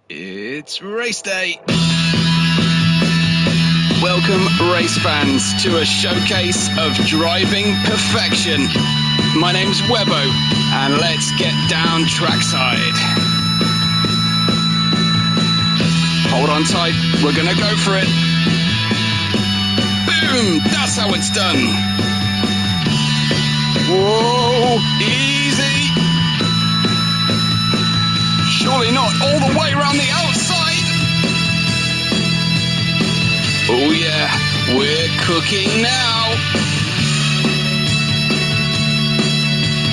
It's race day. Welcome, race fans, to a showcase of driving perfection. My name's Webbo, and let's get down trackside. Hold on tight, we're gonna go for it. Boom, that's how it's done. Whoa, easy. Surely not all the way around the outside. Oh yeah, we're cooking now.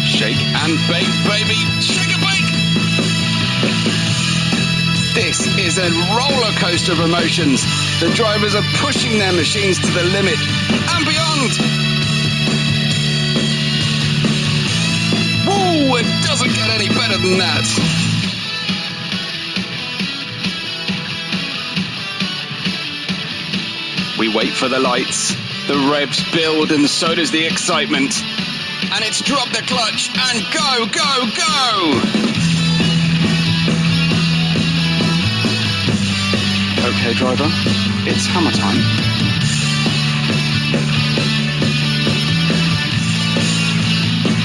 Shake and bake, baby. Shake and bake. This is a roller coaster of emotions. The drivers are pushing their machines to the limit and beyond. Woo, it doesn't get any better than that. We wait for the lights, the revs build and so does the excitement. And it's drop the clutch and go, go, go! Okay, driver, it's hammer time.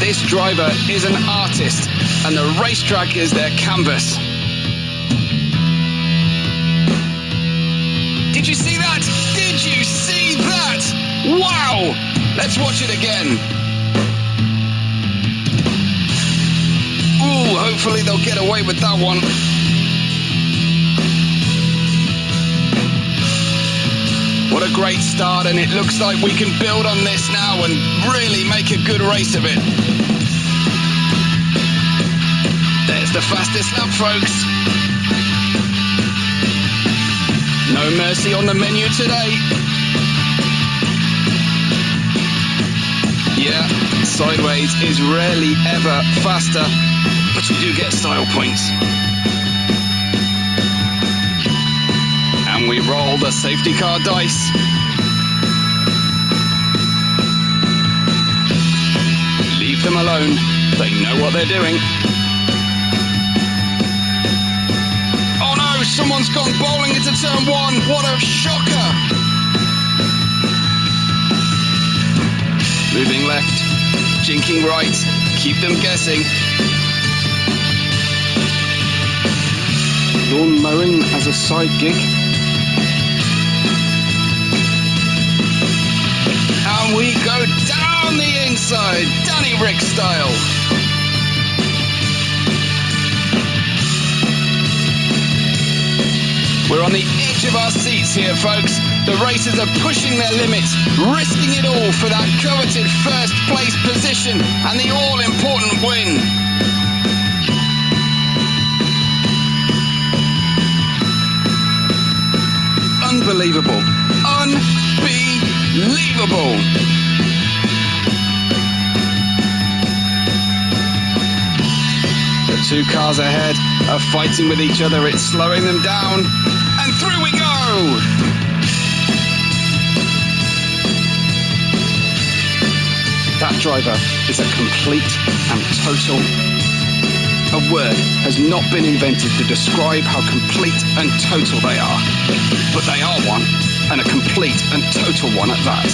This driver is an artist and the racetrack is their canvas. Did you see that? Did you see that? Wow! Let's watch it again. Ooh, hopefully they'll get away with that one. What a great start, and it looks like we can build on this now and really make a good race of it. There's the fastest lap, folks. No mercy on the menu today. Yeah, sideways is rarely ever faster, but you do get style points. And we roll the safety car dice. Leave them alone. They know what they're doing. Someone's gone bowling into turn one. What a shocker. Moving left, jinking right, keep them guessing. Lawn mowing as a side gig. And we go down the inside, Danny Rick style. We're on the edge of our seats here, folks. The racers are pushing their limits, risking it all for that coveted first place position and the all-important win. Unbelievable. Unbelievable. The two cars ahead are fighting with each other. It's slowing them down. And through we go! That driver is a complete and total. A word has not been invented to describe how complete and total they are. But they are one, and a complete and total one at that.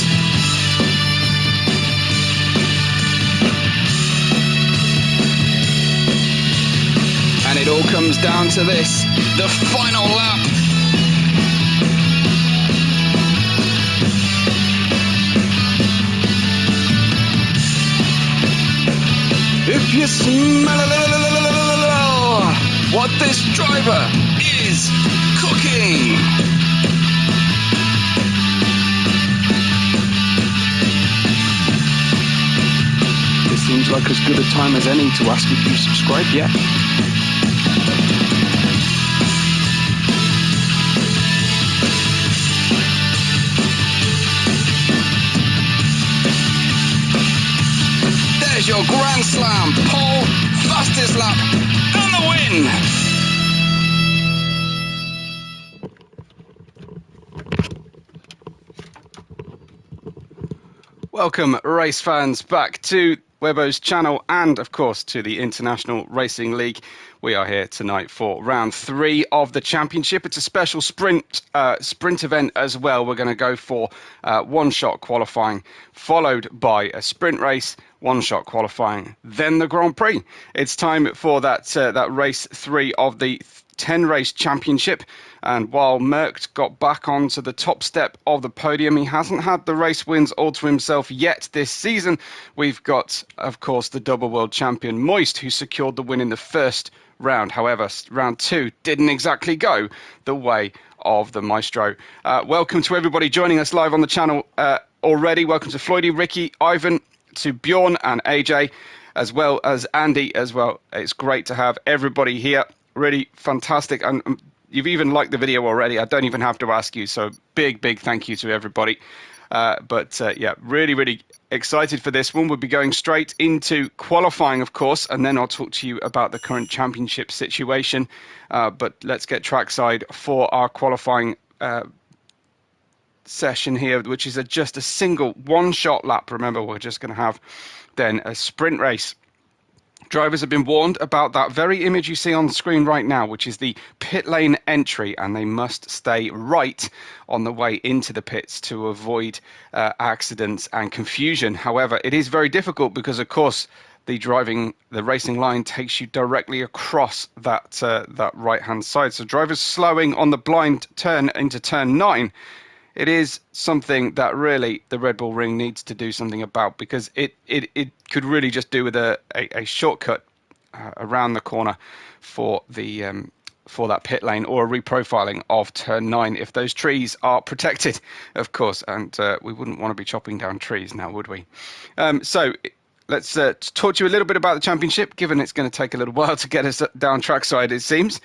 And it all comes down to this, the final lap. If you smell what this driver is cooking. This seems like as good a time as any to ask if you subscribe yet. Your Grand Slam, pole, fastest lap, and the win! Welcome, race fans, back to Webbo's channel and, of course, to the International Racing League. We are here tonight for round 3 of the championship. It's a special sprint event as well. We're going to go for one-shot qualifying, followed by a sprint race, one-shot qualifying, then the Grand Prix. It's time for that race 3 of the 10-race championship. And while Merckx got back onto the top step of the podium, he hasn't had the race wins all to himself yet this season. We've got, of course, the double world champion Moist, who secured the win in the first round. However, round 2 didn't exactly go the way of the Maestro. Welcome to everybody joining us live on the channel already. Welcome to Floydie, Ricky, Ivan, to Bjorn and AJ, as well as Andy as well. It's great to have everybody here. Really fantastic. And you've even liked the video already. I don't even have to ask you. So big thank you to everybody. Yeah, really excited for this one. We'll be going straight into qualifying, of course, and then I'll talk to you about the current championship situation. But let's get trackside for our qualifying session here, which is just a single one-shot lap. Remember, we're just going to have then a sprint race. Drivers have been warned about that very image you see on the screen right now, which is the pit lane entry, and they must stay right on the way into the pits to avoid accidents and confusion. However, it is very difficult because, of course, the racing line takes you directly across that right-hand side. So drivers slowing on the blind turn into turn 9. It is something that really the Red Bull Ring needs to do something about, because it could really just do with a shortcut around the corner for that pit lane, or a reprofiling of turn 9 if those trees are protected, of course, and we wouldn't want to be chopping down trees now, would we? So let's talk to you a little bit about the championship, given it's going to take a little while to get us down trackside, it seems.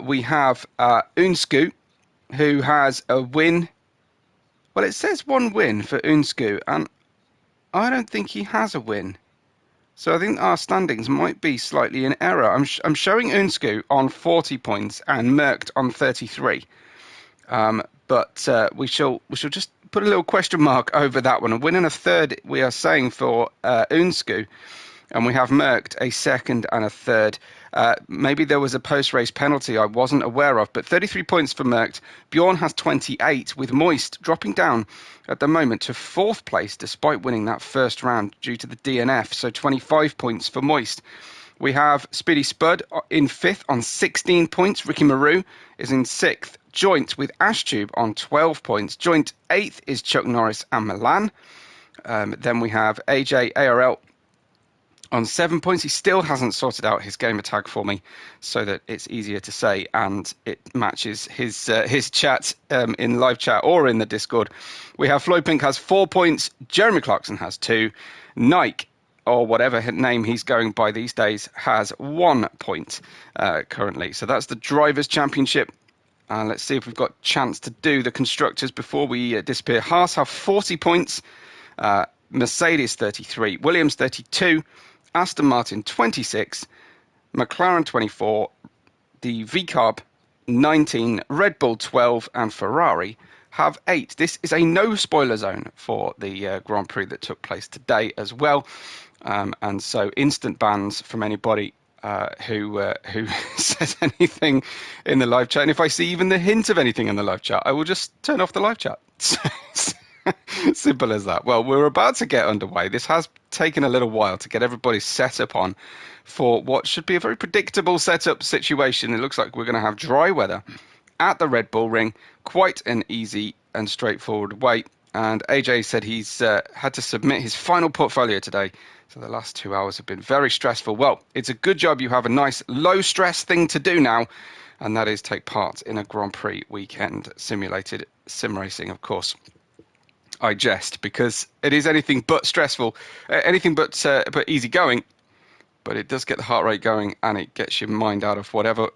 We have Unsku, who has a win. Well, it says 1 win for Unsku, and I don't think he has a win. So I think our standings might be slightly in error. I'm showing Unsku on 40 points and Merckx on 33. But we shall just put a little question mark over that one. A win and a third, we are saying, for Unsku. And we have Merckx a second and a third. Maybe there was a post-race penalty I wasn't aware of, but 33 points for Merckx. Bjorn has 28, with Moist dropping down at the moment to 4th place, despite winning that first round due to the DNF. So 25 points for Moist. We have Speedy Spud in 5th on 16 points. Ricky Maru is in 6th, joint with Ashtube on 12 points. Joint 8th is Chuck Norris and Milan. Then we have AJ ARL on 7 points. He still hasn't sorted out his gamer tag for me so that it's easier to say and it matches his chat in live chat or in the Discord. We have Floyd Pink has 4 points. Jeremy Clarkson has 2. Nike, or whatever name he's going by these days, has 1 point currently. So that's the Drivers' Championship. Let's see if we've got a chance to do the Constructors before we disappear. Haas have 40 points. Mercedes 33. Williams 32. Aston Martin 26, McLaren 24, the VCARB 19, Red Bull 12, and Ferrari have 8. This is a no spoiler zone for the Grand Prix that took place today as well, and so instant bans from anybody who says anything in the live chat. And if I see even the hint of anything in the live chat, I will just turn off the live chat. Simple as that. Well, we're about to get underway. This has taken a little while to get everybody set up on for what should be a very predictable setup situation. It looks like we're going to have dry weather at the Red Bull Ring. Quite an easy and straightforward way. And AJ said he's had to submit his final portfolio today. So the last 2 hours have been very stressful. Well, it's a good job you have a nice low stress thing to do now. And that is take part in a Grand Prix weekend simulated sim racing, of course. I jest, because it is anything but stressful, anything but easy going, but it does get the heart rate going and it gets your mind out of whatever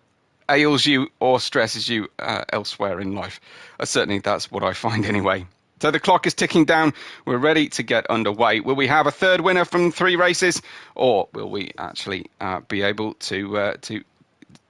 ails you or stresses you elsewhere in life. Certainly that's what I find anyway. So the clock is ticking down. We're ready to get underway. Will we have a third winner from 3 races, or will we actually be able to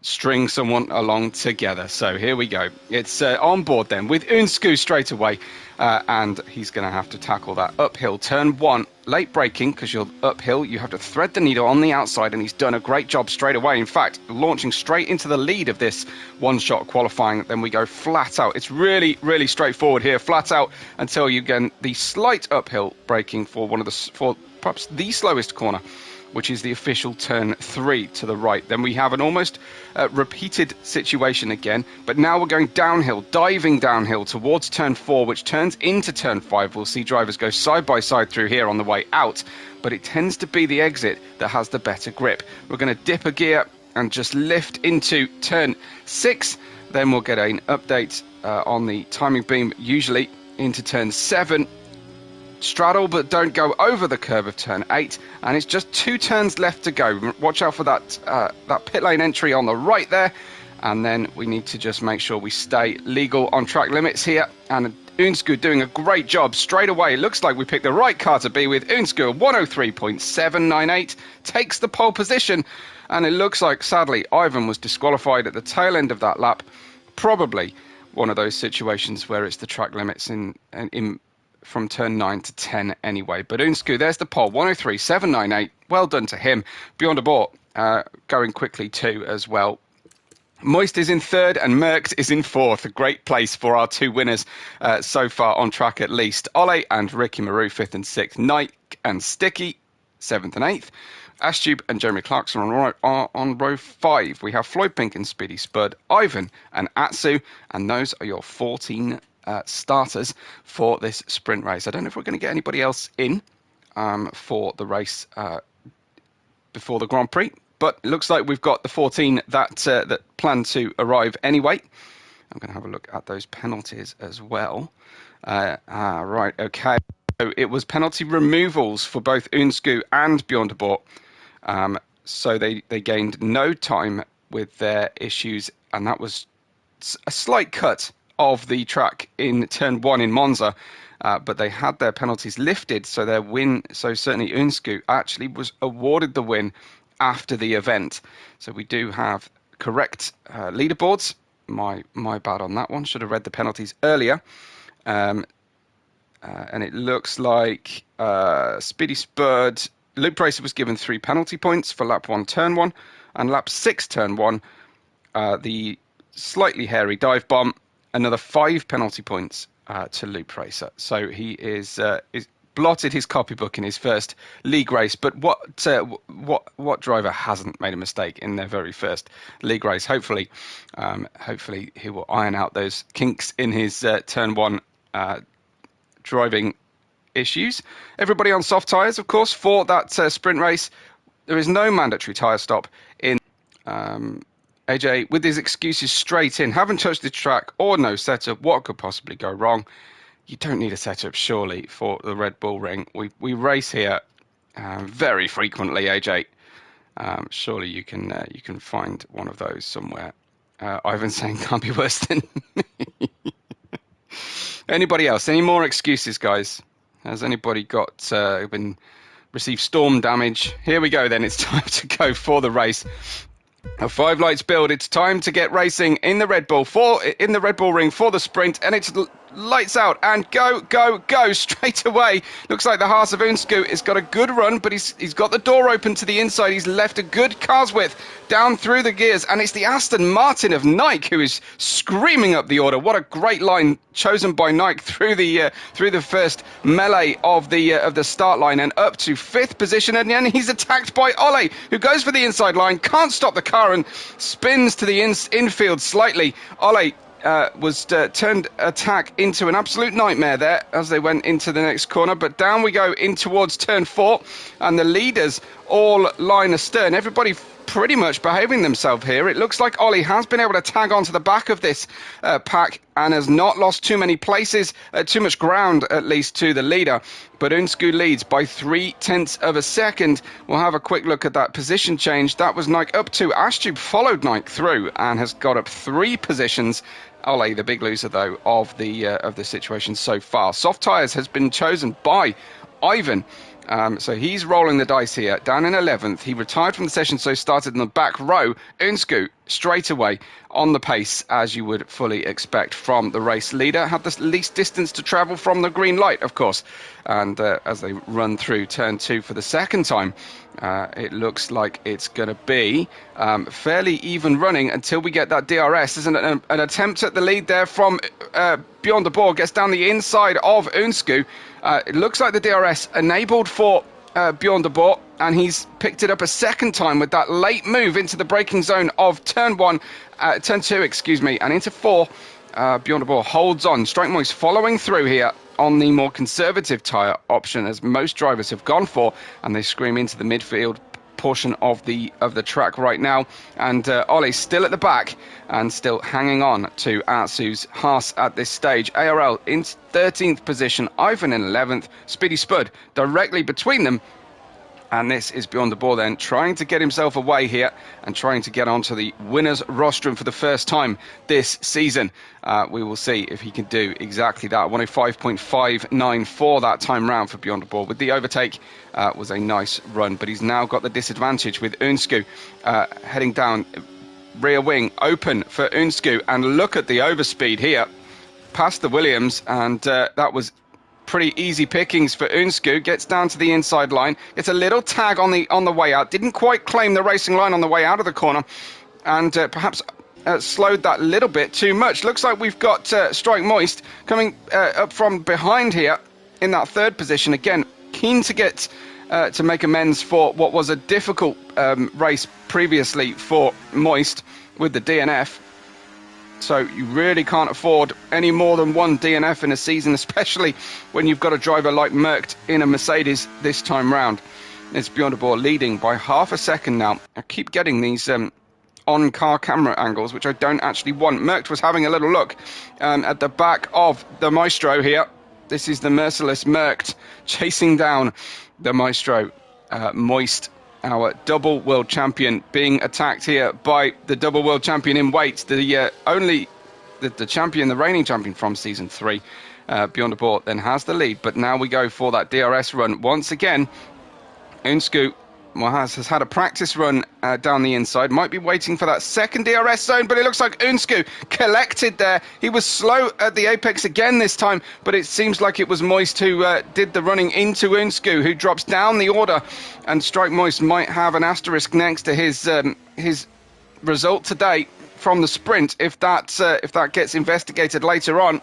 string someone along together. So here we go. It's on board then with Unsku straight away, and he's going to have to tackle that uphill turn 1. Late braking, because you're uphill, you have to thread the needle on the outside, and he's done a great job straight away. In fact, launching straight into the lead of this one-shot qualifying. Then we go flat out. It's really, really straightforward here, flat out, until you get the slight uphill braking for perhaps the slowest corner, which is the official turn 3 to the right. Then we have an almost repeated situation again, but now we're going downhill, diving downhill towards turn 4, which turns into turn 5. We'll see drivers go side by side through here on the way out, but it tends to be the exit that has the better grip. We're going to dip a gear and just lift into turn 6. Then we'll get an update on the timing beam, usually into turn 7. Straddle, but don't go over the curve of turn 8, and it's just 2 turns left to go. Watch out for that pit lane entry on the right there, and then we need to just make sure we stay legal on track limits here. And Unsku doing a great job straight away. It looks like we picked the right car to be with. Unsku 103.798 takes the pole position, and it looks like, sadly, Ivan was disqualified at the tail end of that lap. Probably one of those situations where it's the track limits in from turn 9 to 10 anyway. But Unsku, there's the pole, 103.798. Well done to him. Beyond going quickly too as well. Moist is in 3rd and Merckx is in 4th. A great place for our 2 winners so far on track at least. Ole and Ricky Maru 5th and 6th. Nike and Sticky 7th and 8th. Ashtube and Jeremy Clarkson are on row 5. We have Floyd Pink and Speedy Spud, Ivan and Atsu, and those are your 14 starters for this sprint race. I don't know if we're going to get anybody else in for the race before the Grand Prix, but it looks like we've got the 14 that plan to arrive anyway. I'm going to have a look at those penalties as well. Right, okay. So it was penalty removals for both Unsku and Beyond so they gained no time with their issues, and that was a slight cut of the track in turn 1 in Monza, but they had their penalties lifted, so their win, so certainly Unsku actually was awarded the win after the event. So we do have correct leaderboards. My bad on that one. Should have read the penalties earlier. And it looks like Speedy Spurred, Luke Bracer was given 3 penalty points for lap 1 turn 1, and lap 6 turn 1 the slightly hairy dive bomb, another 5 penalty points to Luke Racer. So he is blotted his copybook in his first league race. But what driver hasn't made a mistake in their very first league race? Hopefully he will iron out those kinks in his turn 1 driving issues. Everybody on soft tyres, of course, for that sprint race. There is no mandatory tyre stop in. AJ, with his excuses straight in, haven't touched the track or no setup, what could possibly go wrong? You don't need a setup, surely, for the Red Bull Ring. We race here very frequently, AJ. Surely you can find one of those somewhere. Ivan saying can't be worse than me. Anybody else? Any more excuses, guys? Has anybody received storm damage? Here we go then. It's time to go for the race. A 5 lights build. It's time to get racing in the Red Bull Ring for the sprint, and it's lights out and go straight away. Looks like the Haas of Unsku has got a good run, but he's got the door open to the inside. He's left a good car's width down through the gears, and it's the Aston Martin of Nike who is screaming up the order. What a great line chosen by Nike through the first melee of the start line and up to 5th position, and then he's attacked by Ole, who goes for the inside line, can't stop the car and spins to the infield slightly. Ole turned attack into an absolute nightmare there as they went into the next corner, but down we go in towards turn 4, and the leaders all line astern. Everybody pretty much behaving themselves here. It looks like Ollie has been able to tag onto the back of this pack and has not lost too many places, too much ground at least to the leader. But Unsku leads by 0.3 of a second. We'll have a quick look at that position change. That was Nike up to. Ashtube followed Nike through and has got up 3 positions. Ole, the big loser though of the situation so far. Soft tyres has been chosen by Ivan. So he's rolling the dice here, down in 11th. He retired from the session, so started in the back row. Unsku straight away on the pace, as you would fully expect from the race leader. Had the least distance to travel from the green light, of course. And as they run through turn 2 for the second time, it looks like it's going to be fairly even running until we get that DRS. There's an attempt at the lead there from Bjorn gets down the inside of Unsku. It looks like the DRS enabled for Bjorn and he's picked it up a second time with that late move into the braking zone of turn 2, excuse me, and into 4. Bjorn holds on. Strike Moist following through here on the more conservative tyre option, as most drivers have gone for, and they scream into the midfield portion of the track right now. And Ollie's still at the back and still hanging on to Atsu's Haas at this stage. ARL in 13th position, Ivan in 11th, Speedy Spud directly between them. And this is Bjorn then trying to get himself away here and trying to get onto the winner's rostrum for the first time this season. We will see if he can do exactly that. 105.594 that time round for Bjorn with the overtake. Was a nice run, but he's now got the disadvantage with Unsku heading down rear wing open for Unsku. And look at the overspeed here past the Williams, and that was pretty easy pickings for Unsku. Gets down to the inside line, gets a little tag on the way out, didn't quite claim the racing line on the way out of the corner, and perhaps slowed that little bit too much. Looks like we've got Strike Moist coming up from behind here in that third position. Again, keen to get to make amends for what was a difficult race previously for Moist with the DNF. So you really can't afford any more than one DNF in a season, especially when you've got a driver like Merckx in a Mercedes this time round. It's Bjorn leading by half a second now. I keep getting these on-car camera angles, which I don't actually want. Merckx was having a little look at the back of the Maestro here. This is the merciless Merckx chasing down the Maestro. Moist, our double world champion, being attacked here by the double world champion in weight, the champion, the reigning champion from season 3. Bjorn then has the lead, but now we go for that DRS run once again. Unsku has had a practice run down the inside, might be waiting for that second DRS zone, but it looks like Unsku collected there. He was slow at the apex again this time, but it seems like it was Moist who did the running into Unsku, who drops down the order, and Strike Moist might have an asterisk next to his result today from the sprint if that gets investigated later on.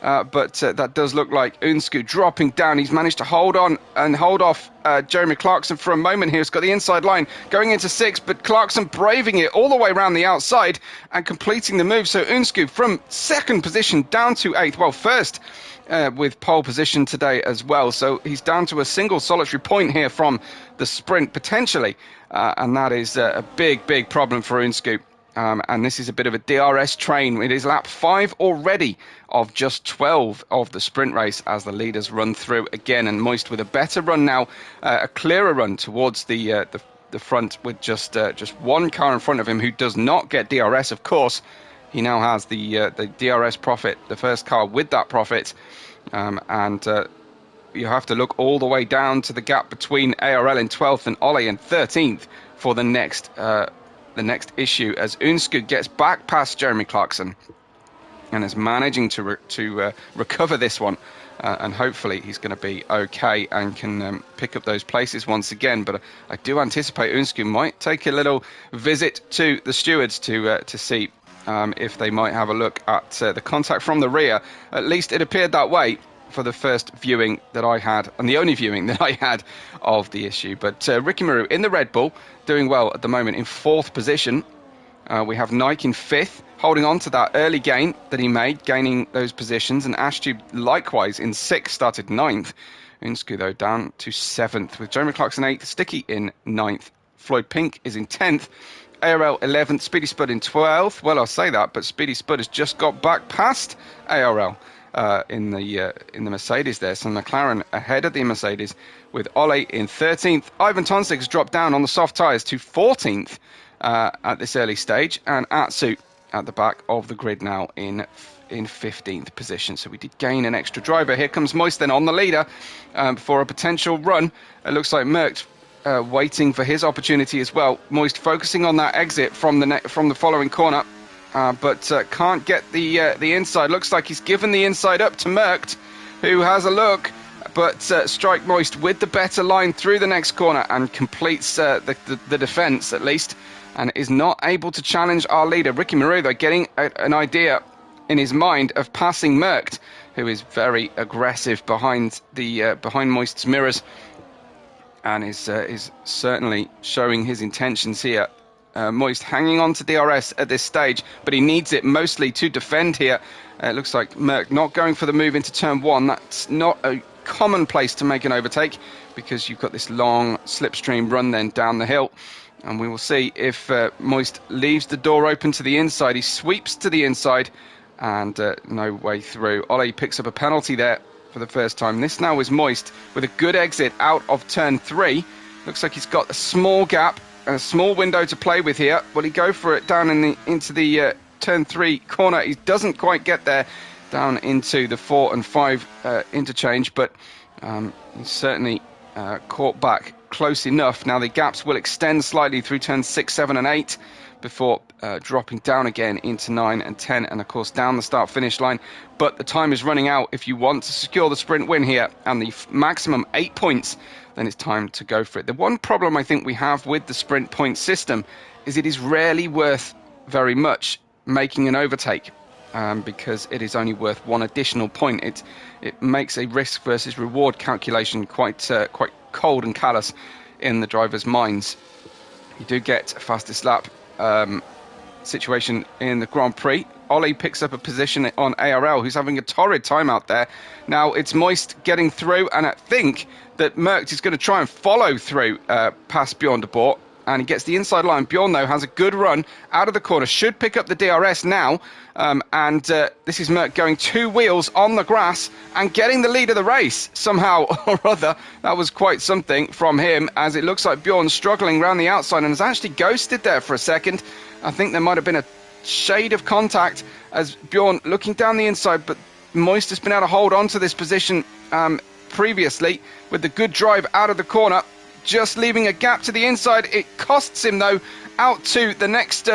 But that does look like Unsku dropping down. He's managed to hold on and hold off Jeremy Clarkson for a moment here. He's got the inside line going into 6th, but Clarkson braving it all the way around the outside and completing the move. So Unsku from 2nd position down to 8th. Well, first with pole position today as well. So he's down to a single solitary point here from the sprint potentially. And that is a big, big problem for Unsku. And this is a bit of a DRS train. It is lap 5 already of just 12 of the sprint race as the leaders run through again. And Moist with a better run now, a clearer run towards the front with just one car in front of him who does not get DRS, of course. He now has the DRS profit, the first car with that profit. And you have to look all the way down to the gap between ARL in 12th and Ollie in 13th for the next issue, as Unsku gets back past Jeremy Clarkson and is managing to recover this one, and hopefully he's going to be okay and can pick up those places once again. But I do anticipate Unsku might take a little visit to the stewards to see if they might have a look at the contact from the rear. At least it appeared that way for the first viewing that I had, and the only viewing that I had of the issue. But Ricky Maru in the Red Bull, doing well at the moment in 4th position. We have Nike in 5th, holding on to that early gain that he made, gaining those positions, and Ashtube likewise in 6th, started 9th. Unsku, though, down to 7th, with Jeremy Clarkson 8th, Sticky in 9th. Floyd Pink is in 10th. ARL 11th, Speedy Spud in 12th. Well, I'll say that, but Speedy Spud has just got back past ARL in the Mercedes there. So McLaren ahead of the Mercedes with Ole in 13th. Ivan Tonsig has dropped down on the soft tyres to 14th at this early stage, and Atsu at the back of the grid now in 15th position. So we did gain an extra driver. Here comes Moist then on the leader for a potential run. It looks like Merckx waiting for his opportunity as well. Moist focusing on that exit from the following corner, but can't get the inside. Looks like he's given the inside up to Merkt, who has a look, but Strike Moist with the better line through the next corner and completes the defence at least, and is not able to challenge our leader. Ricky Maru, though, getting an idea in his mind of passing Merkt, who is very aggressive behind Moist's mirrors, and is certainly showing his intentions here. Moist hanging on to DRS at this stage, but he needs it mostly to defend here. It looks like Merck not going for the move into turn 1. That's not a common place to make an overtake, because you've got this long slipstream run then down the hill. And we will see if Moist leaves the door open to the inside. He sweeps to the inside, and no way through. Ollie picks up a penalty there for the first time. This now is Moist with a good exit out of turn 3. Looks like he's got a small gap and a small window to play with here. Will he go for it down into the turn 3 corner? He doesn't quite get there down into the 4 and 5 interchange, but he's certainly caught back close enough. Now the gaps will extend slightly through turns 6, 7 and 8 before dropping down again into 9 and 10, and of course down the start-finish line. But the time is running out. If you want to secure the sprint win here and the maximum 8 points, then it's time to go for it. The one problem I think we have with the sprint point system is it is rarely worth very much making an overtake, because it is only worth 1 additional point. It makes a risk versus reward calculation quite cold and callous in the drivers' minds. You do get a fastest lap situation in the Grand Prix. Ollie picks up a position on ARL, who's having a torrid time out there. Now it's Moist getting through, and I think that Merkt is going to try and follow through past Bjorn de Boer, and he gets the inside line. Bjorn, though, has a good run out of the corner, should pick up the DRS now, and this is Merkt going 2 wheels on the grass and getting the lead of the race somehow or other. That was quite something from him, as it looks like Bjorn struggling around the outside and has actually ghosted there for a second. I think there might have been a shade of contact as Bjorn looking down the inside, but Moist has been able to hold on to this position previously with the good drive out of the corner, just leaving a gap to the inside. It costs him, though, out to the next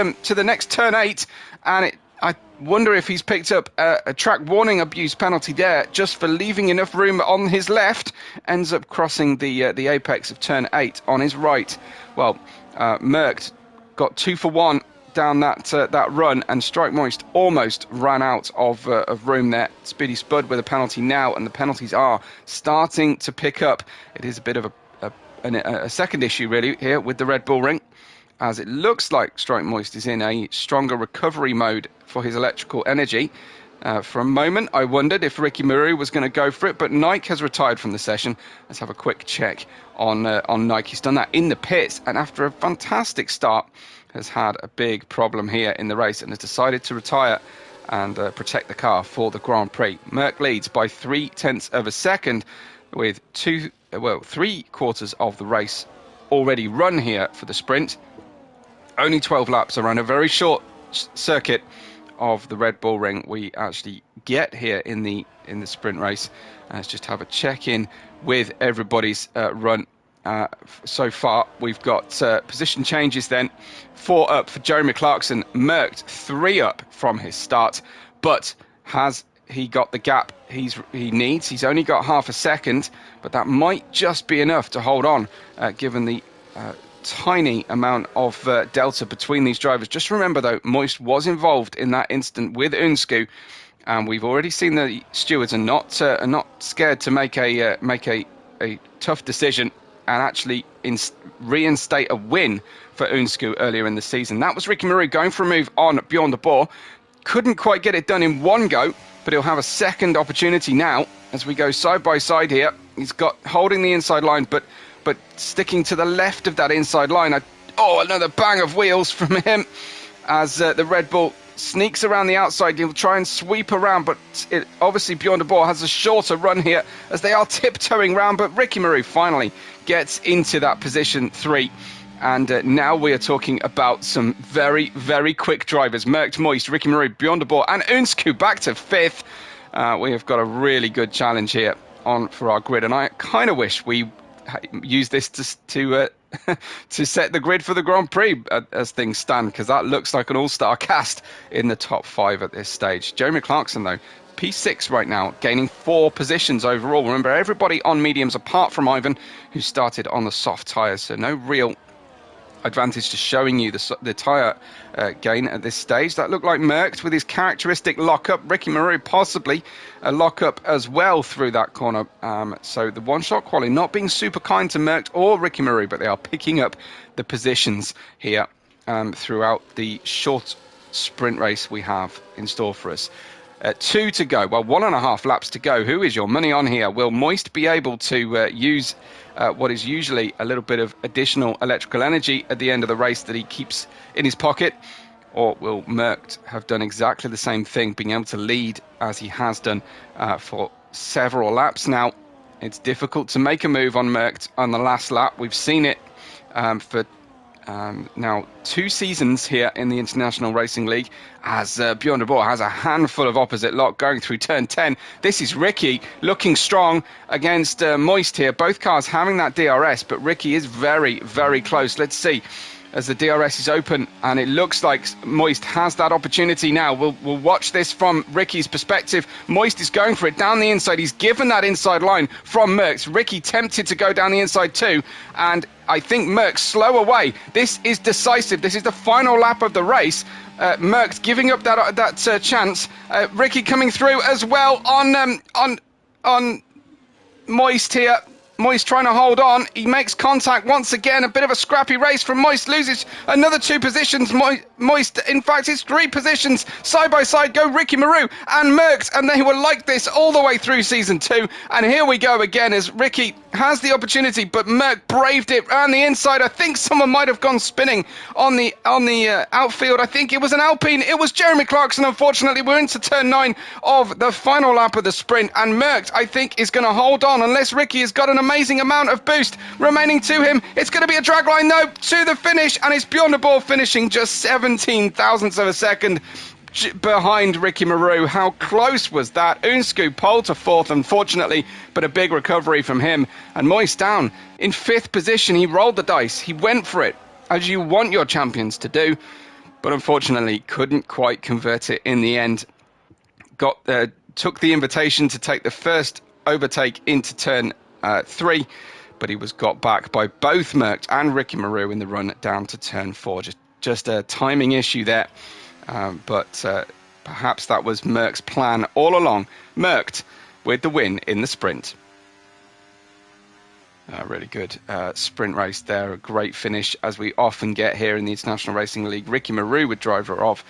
turn 8, and I wonder if he's picked up a track warning abuse penalty there just for leaving enough room on his left. Ends up crossing the apex of turn 8 on his right. Well, Merkt got 2 for 1 down that run, and Strike Moist almost ran out of room there. Speedy Spud with a penalty now, and the penalties are starting to pick up. It is a bit of a second issue really here with the Red Bull Ring, as it looks like Strike Moist is in a stronger recovery mode for his electrical energy. For a moment I wondered if Ricky Maru was going to go for it, but Nike has retired from the session. Let's have a quick check on Nike. He's done that in the pits, and after a fantastic start has had a big problem here in the race and has decided to retire and protect the car for the Grand Prix. Merck leads by 0.3 of a second with 3 quarters of the race already run here for the sprint. Only 12 laps around a very short circuit of the Red Bull Ring we actually get here in the sprint race. Let's just have a check-in with everybody's run so far. We've got position changes then. 4 up for Jeremy Clarkson. Mercked 3 up from his start, but has he got the gap he needs? He's only got half a second, but that might just be enough to hold on, given the tiny amount of delta between these drivers. Just remember, though, Moist was involved in that instant with Unsku, and we've already seen the stewards are not scared to make a tough decision and actually reinstate a win for Unsku earlier in the season. That was Ricky Maru going for a move on Bjorn de Boer. Couldn't quite get it done in one go, but he'll have a second opportunity now as we go side by side here. He's got holding the inside line, but sticking to the left of that inside line. Another bang of wheels from him as the Red Bull sneaks around the outside. He'll try and sweep around, but obviously Bjorn de Boer has a shorter run here as they are tiptoeing round, but Ricky Maru finally gets into that position 3. And now we are talking about some very, very quick drivers. Merkt, Moist, Ricky Maru, Bjorn de Boer, and Unsku back to 5th. We have got a really good challenge here on for our grid, and I kind of wish we use this to to set the grid for the Grand Prix as things stand, because that looks like an all-star cast in the top 5 at this stage. Jeremy Clarkson, though, P6 right now, gaining 4 positions overall. Remember, everybody on mediums apart from Ivan, who started on the soft tyres, so no real advantage to showing you the tyre gain at this stage. That looked like Merckx with his characteristic lock-up. Ricky Maru possibly a lock-up as well through that corner. So the one-shot quali not being super kind to Merckx or Ricky Maru, but they are picking up the positions here throughout the short sprint race we have in store for us. 2 to go. Well, 1.5 laps to go. Who is your money on here? Will Moist be able to use what is usually a little bit of additional electrical energy at the end of the race that he keeps in his pocket? Or will Merckx have done exactly the same thing, being able to lead as he has done for several laps now? It's difficult to make a move on Merckx on the last lap. We've seen it for now 2 seasons here in the International Racing League, as Bjorn de Boer has a handful of opposite lock going through turn 10. This is Ricky looking strong against Moist here. Both cars having that DRS, but Ricky is very, very close. Let's see as the DRS is open, and it looks like Moist has that opportunity now. We'll watch this from Ricky's perspective. Moist is going for it down the inside. He's given that inside line from Merckx. Ricky tempted to go down the inside too, and I think Merckx slow away. This is decisive. This is the final lap of the race. Merckx giving up that chance. Ricky coming through as well on Moist here. Moist trying to hold on. He makes contact once again. A bit of a scrappy race from Moist. Loses another 2 positions. Moist, in fact, it's 3 positions. Side by side go Ricky Maru and Merckx, and they were like this all the way through season 2. And here we go again as Ricky has the opportunity, but Merckx braved it around the inside. I think someone might have gone spinning on the outfield. I think it was an Alpine. It was Jeremy Clarkson. Unfortunately, we're into turn 9 of the final lap of the sprint, and Merckx, I think, is going to hold on unless Ricky has got an amazing amount of boost remaining to him. It's going to be a drag line though to the finish, and it's Bjorn de Boer finishing just 17 thousandths of a second behind Ricky Maru. How close was that? Unscoop pole to 4th, unfortunately, but a big recovery from him. And Moist down in 5th position. He rolled the dice. He went for it, as you want your champions to do, but unfortunately couldn't quite convert it in the end. Took the invitation to take the first overtake into turn 3, but he was got back by both Merckx and Ricky Maru in the run down to turn 4. Just a timing issue there, but perhaps that was Merckx's plan all along. Merckx with the win in the sprint. Really good sprint race there. A great finish, as we often get here in the International Racing League. Ricky Maru with driver of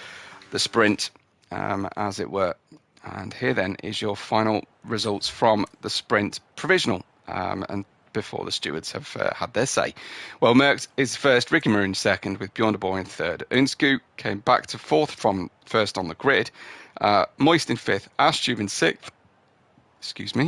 the sprint, as it were. And here then is your final results from the sprint provisional. And before the stewards have had their say. Well, Merckx is first, Ricky Maru in second, with Bjorn de Boer in third. Unscoop came back to 4th from first on the grid. Moist in 5th, Astube in 6th,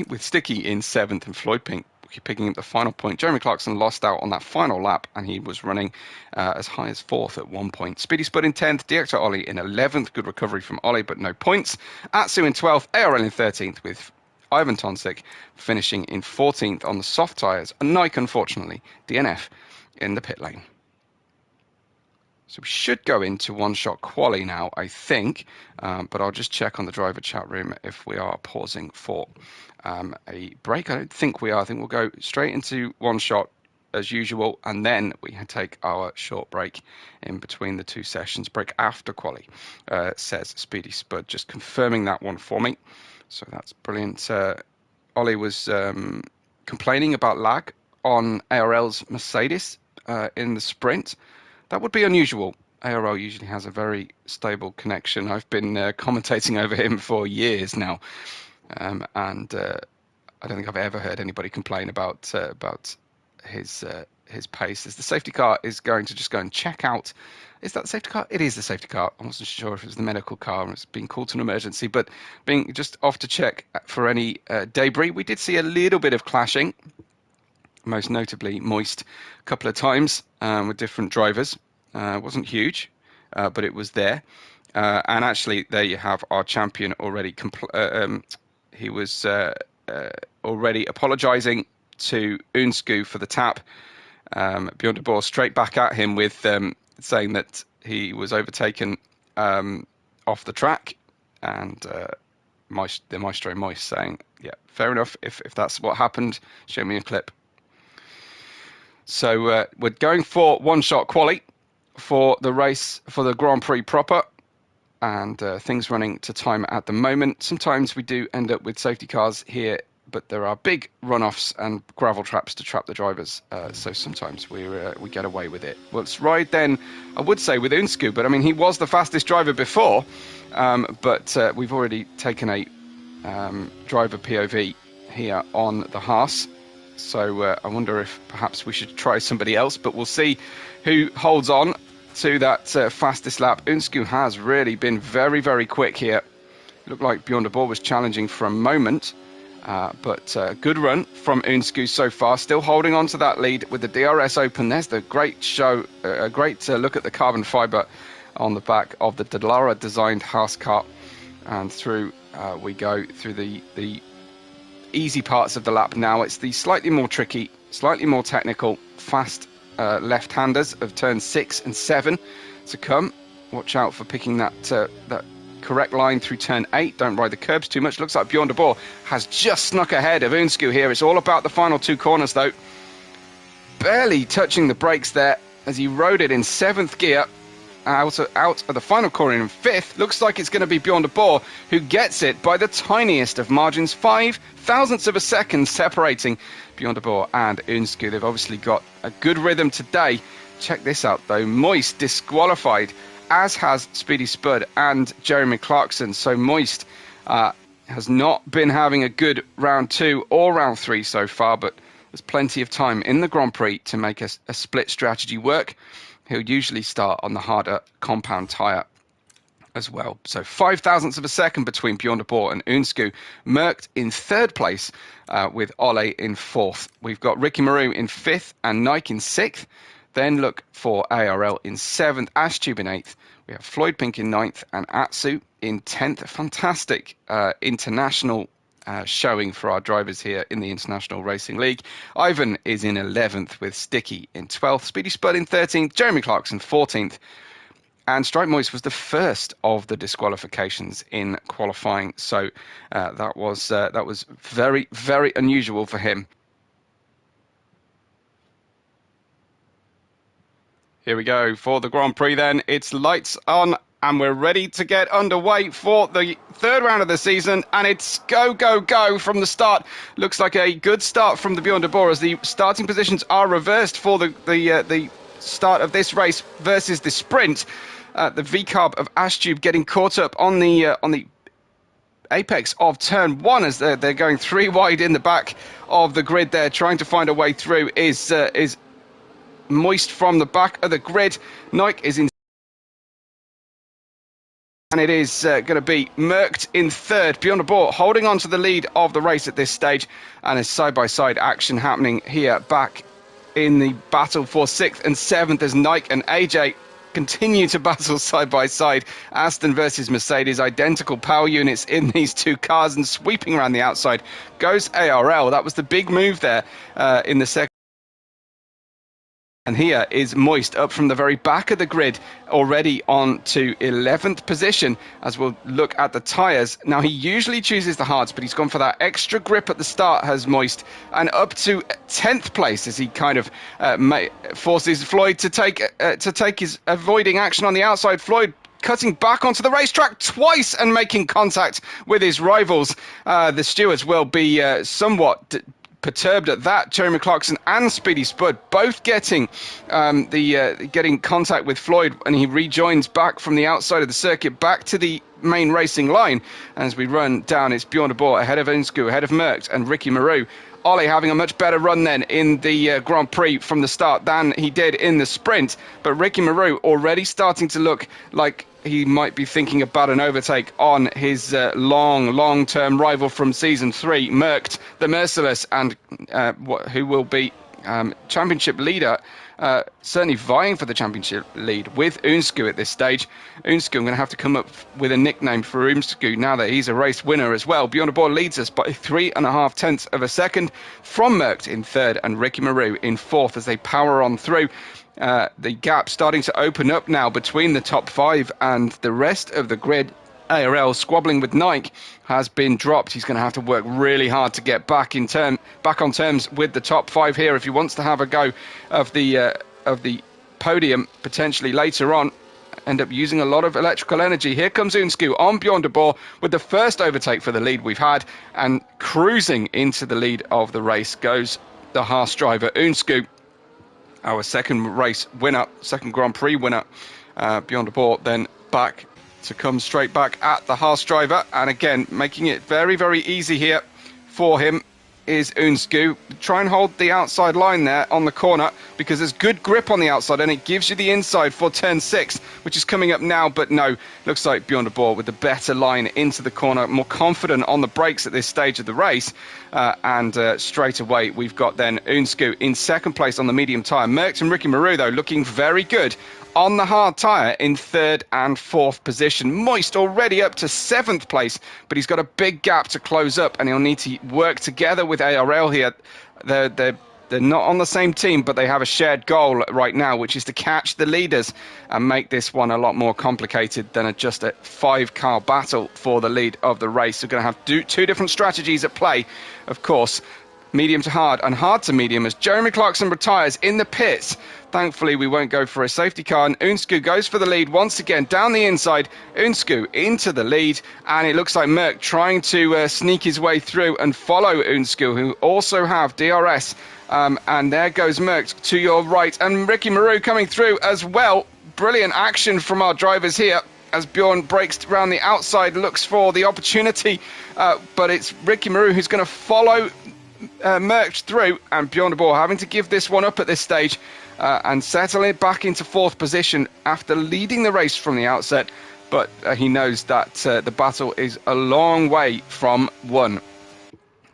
with Sticky in 7th, and Floyd Pink picking up the final point. Jeremy Clarkson lost out on that final lap, and he was running as high as 4th at one point. Speedy Spud in 10th, DXR Ollie in 11th, good recovery from Ollie, but no points. Atsu in 12th, ARL in 13th, with Ivan Tonsik finishing in 14th on the soft tyres, and Nike, unfortunately, DNF in the pit lane. So we should go into one-shot quali now, I think, but I'll just check on the driver chat room if we are pausing for a break. I don't think we are. I think we'll go straight into one-shot as usual, and then we take our short break in between the 2 sessions. Break after quali, says Speedy Spud, just confirming that one for me. So that's brilliant. Ollie was complaining about lag on ARL's Mercedes in the sprint. That would be unusual. ARL usually has a very stable connection. I've been commentating over him for years now, and I don't think I've ever heard anybody complain about his pace. As the safety car is going to just go and check out. Is that the safety car? It is the safety car. I wasn't sure if it was the medical car and it's being called to an emergency, but being just off to check for any debris. We did see a little bit of clashing, most notably Moist a couple of times with different drivers. It wasn't huge, but it was there. And actually, there you have our champion already. He was already apologising to Unscoop for the tap. Bjorn de Boer straight back at him with saying that he was overtaken off the track, and the Maestro Moist saying, yeah, fair enough, if that's what happened, show me a clip. So we're going for one-shot quali for the race, for the Grand Prix proper, and things running to time at the moment. Sometimes we do end up with safety cars here, but there are big runoffs and gravel traps to trap the drivers, so sometimes we get away with it. Well, let's ride then, I would say, with Unsku, but I mean, he was the fastest driver before, but we've already taken a driver POV here on the Haas, so I wonder if perhaps we should try somebody else, but we'll see who holds on to that fastest lap. Unsku has really been very, very quick here. Looked like Bjorn de Boer was challenging for a moment, but good run from Unsku so far, still holding on to that lead with the DRS open. There's the great show, a great look at the carbon fibre on the back of the Dallara designed Haas car, and through we go through the easy parts of the lap now. It's the slightly more tricky, slightly more technical, fast left-handers of turns 6 and 7 to come. Watch out for picking that correct line through turn 8. Don't ride the curbs too much. Looks like Bjorn de Boer has just snuck ahead of Unsku here. It's all about the final 2 corners though. Barely touching the brakes there as he rode it in 7th gear. Out of the final corner in 5th. Looks like it's going to be Bjorn de Boer who gets it by the tiniest of margins. 5 thousandths of a second separating Bjorn de Boer and Unsku. They've obviously got a good rhythm today. Check this out though. Moist disqualified, as has Speedy Spud and Jeremy Clarkson. So Moist has not been having a good round 2 or round 3 so far, but there's plenty of time in the Grand Prix to make a split strategy work. He'll usually start on the harder compound tyre as well. So 5 thousandths of a second between Bjorn de Boer and Unsku. Merckx in 3rd place with Ole in 4th. We've got Ricky Maru in 5th and Nike in 6th. Then look for ARL in 7th, Ashtube in 8th. We have Floyd Pink in 9th and Atsu in 10th. A fantastic international showing for our drivers here in the International Racing League. Ivan is in 11th with Sticky in 12th. Speedy Spud in 13th. Jeremy Clarkson 14th. And Stripe Moist was the first of the disqualifications in qualifying. So that was very, very unusual for him. Here we go for the Grand Prix then. It's lights on and we're ready to get underway for the 3rd round of the season, and it's go, go, go from the start. Looks like a good start from the Bjorn de Boer as the starting positions are reversed for the start of this race versus the sprint. The V-carb of Ashtube getting caught up on the apex of turn 1 as they're going 3 wide in the back of the grid there, trying to find a way through. Is Moist from the back of the grid. Nike is in, and it is going to be Merckx in 3rd. Bjorn de Boer holding on to the lead of the race at this stage, and a side-by-side action happening here back in the battle for 6th and 7th as Nike and AJ continue to battle side-by-side. Aston versus Mercedes, identical power units in these 2 cars, and sweeping around the outside goes ARL. That was the big move there in the second. And here is Moist up from the very back of the grid, already on to 11th position as we'll look at the tyres. Now, he usually chooses the hards, but he's gone for that extra grip at the start, has Moist, and up to 10th place as he kind of forces Floyd to take his avoiding action on the outside. Floyd cutting back onto the racetrack twice and making contact with his rivals. The stewards will be somewhat perturbed at that. Jeremy Clarkson and Speedy Spud both getting getting contact with Floyd, and he rejoins back from the outside of the circuit back to the main racing line. As we run down, it's Bjorn de Boer ahead of Unsku, ahead of Merckx and Ricky Maru. Ollie having a much better run then in the Grand Prix from the start than he did in the sprint, but Ricky Maru already starting to look like he might be thinking about an overtake on his long-term rival from Season 3, Merckx, the Merciless, and who will be championship leader, certainly vying for the championship lead with Unsku at this stage. Unsku, I'm going to have to come up with a nickname for Unsku now that he's a race winner as well. Beyond the Board leads us by 3.5 tenths of a second from Merckx in third and Ricky Maru in fourth as they power on through. The gap starting to open up now between the top 5 and the rest of the grid. ARL squabbling with Nike has been dropped. He's going to have to work really hard to get back on terms with the top 5 here if he wants to have a go of the podium potentially later on. End up using a lot of electrical energy. Here comes Unsku on Bjorn de Boer with the first overtake for the lead we've had, and cruising into the lead of the race goes the Haas driver Unsku, our second race winner, second Grand Prix winner. Bjorn de Boer then back to come straight back at the Haas driver, and again making it very, very easy here for him is Unsku. Try and hold the outside line there on the corner because there's good grip on the outside and it gives you the inside for turn 6, which is coming up now, but no, looks like Bjorn de Boer with the better line into the corner, more confident on the brakes at this stage of the race, and straight away we've got then Unsku in second place on the medium tyre. Merckx and Ricky Maru though looking very good on the hard tyre in third and fourth position. Moist already up to 7th place, but he's got a big gap to close up and he'll need to work together with ARL here. They're not on the same team, but they have a shared goal right now, which is to catch the leaders and make this one a lot more complicated than just a 5-car battle for the lead of the race. We're going to have two different strategies at play, of course. Medium to hard and hard to medium as Jeremy Clarkson retires in the pits. Thankfully, we won't go for a safety car, and Unsku goes for the lead once again down the inside. Unsku into the lead, and it looks like Merckx trying to sneak his way through and follow Unsku, who also have DRS. And there goes Merckx to your right, and Ricky Maru coming through as well. Brilliant action from our drivers here as Bjorn breaks around the outside, looks for the opportunity, but it's Ricky Maru who's going to follow Merckx through, and Bjorn de Boer having to give this one up at this stage and settle it back into 4th position after leading the race from the outset, but he knows that the battle is a long way from won.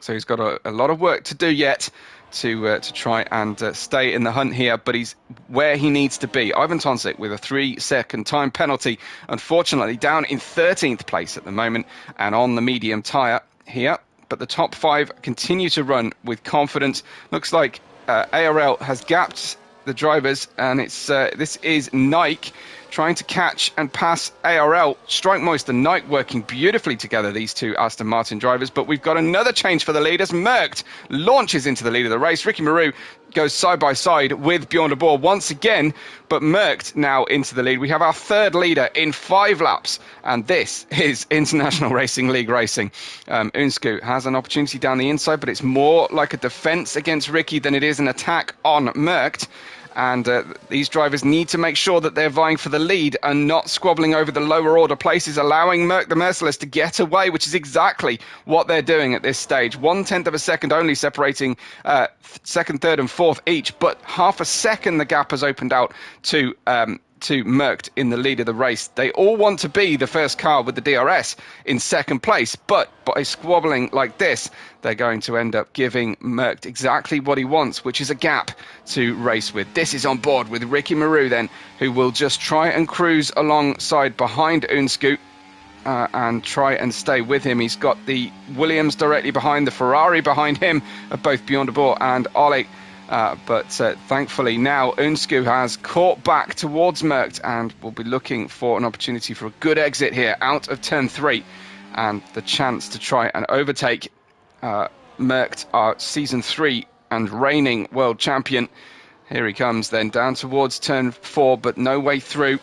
So he's got a lot of work to do yet to try and stay in the hunt here, but he's where he needs to be. Ivan Tonsik with a 3-second time penalty, unfortunately down in 13th place at the moment and on the medium tyre here. But the top 5 continue to run with confidence. Looks like ARL has gapped the drivers, and it's this is Nike trying to catch and pass ARL. Strike Moist and Nike working beautifully together, these two Aston Martin drivers. But we've got another change for the lead as Merckx launches into the lead of the race. Ricky Maru goes side by side with Bjorn de Boer once again, but Merckx now into the lead. We have our third leader in 5 laps, and this is International Racing League racing. Unsku has an opportunity down the inside, but it's more like a defence against Ricky than it is an attack on Merckx. And these drivers need to make sure that they're vying for the lead and not squabbling over the lower order places, allowing Merckx the Merciless to get away, which is exactly what they're doing at this stage. 1/10 of a second only separating second, third and fourth each, but half a second the gap has opened out to Merckx in the lead of the race. They all want to be the first car with the DRS in second place, but by squabbling like this, they're going to end up giving Merckx exactly what he wants, which is a gap to race with. This is on board with Ricky Maru then, who will just try and cruise alongside behind Unsku and try and stay with him. He's got the Williams directly behind, the Ferrari behind him, of both Bjorn de Boer and Ollie. But thankfully now Unsku has caught back towards Merckx and will be looking for an opportunity for a good exit here out of turn 3 and the chance to try and overtake Merckx, our season 3 and reigning world champion. Here he comes then down towards turn 4, but no way through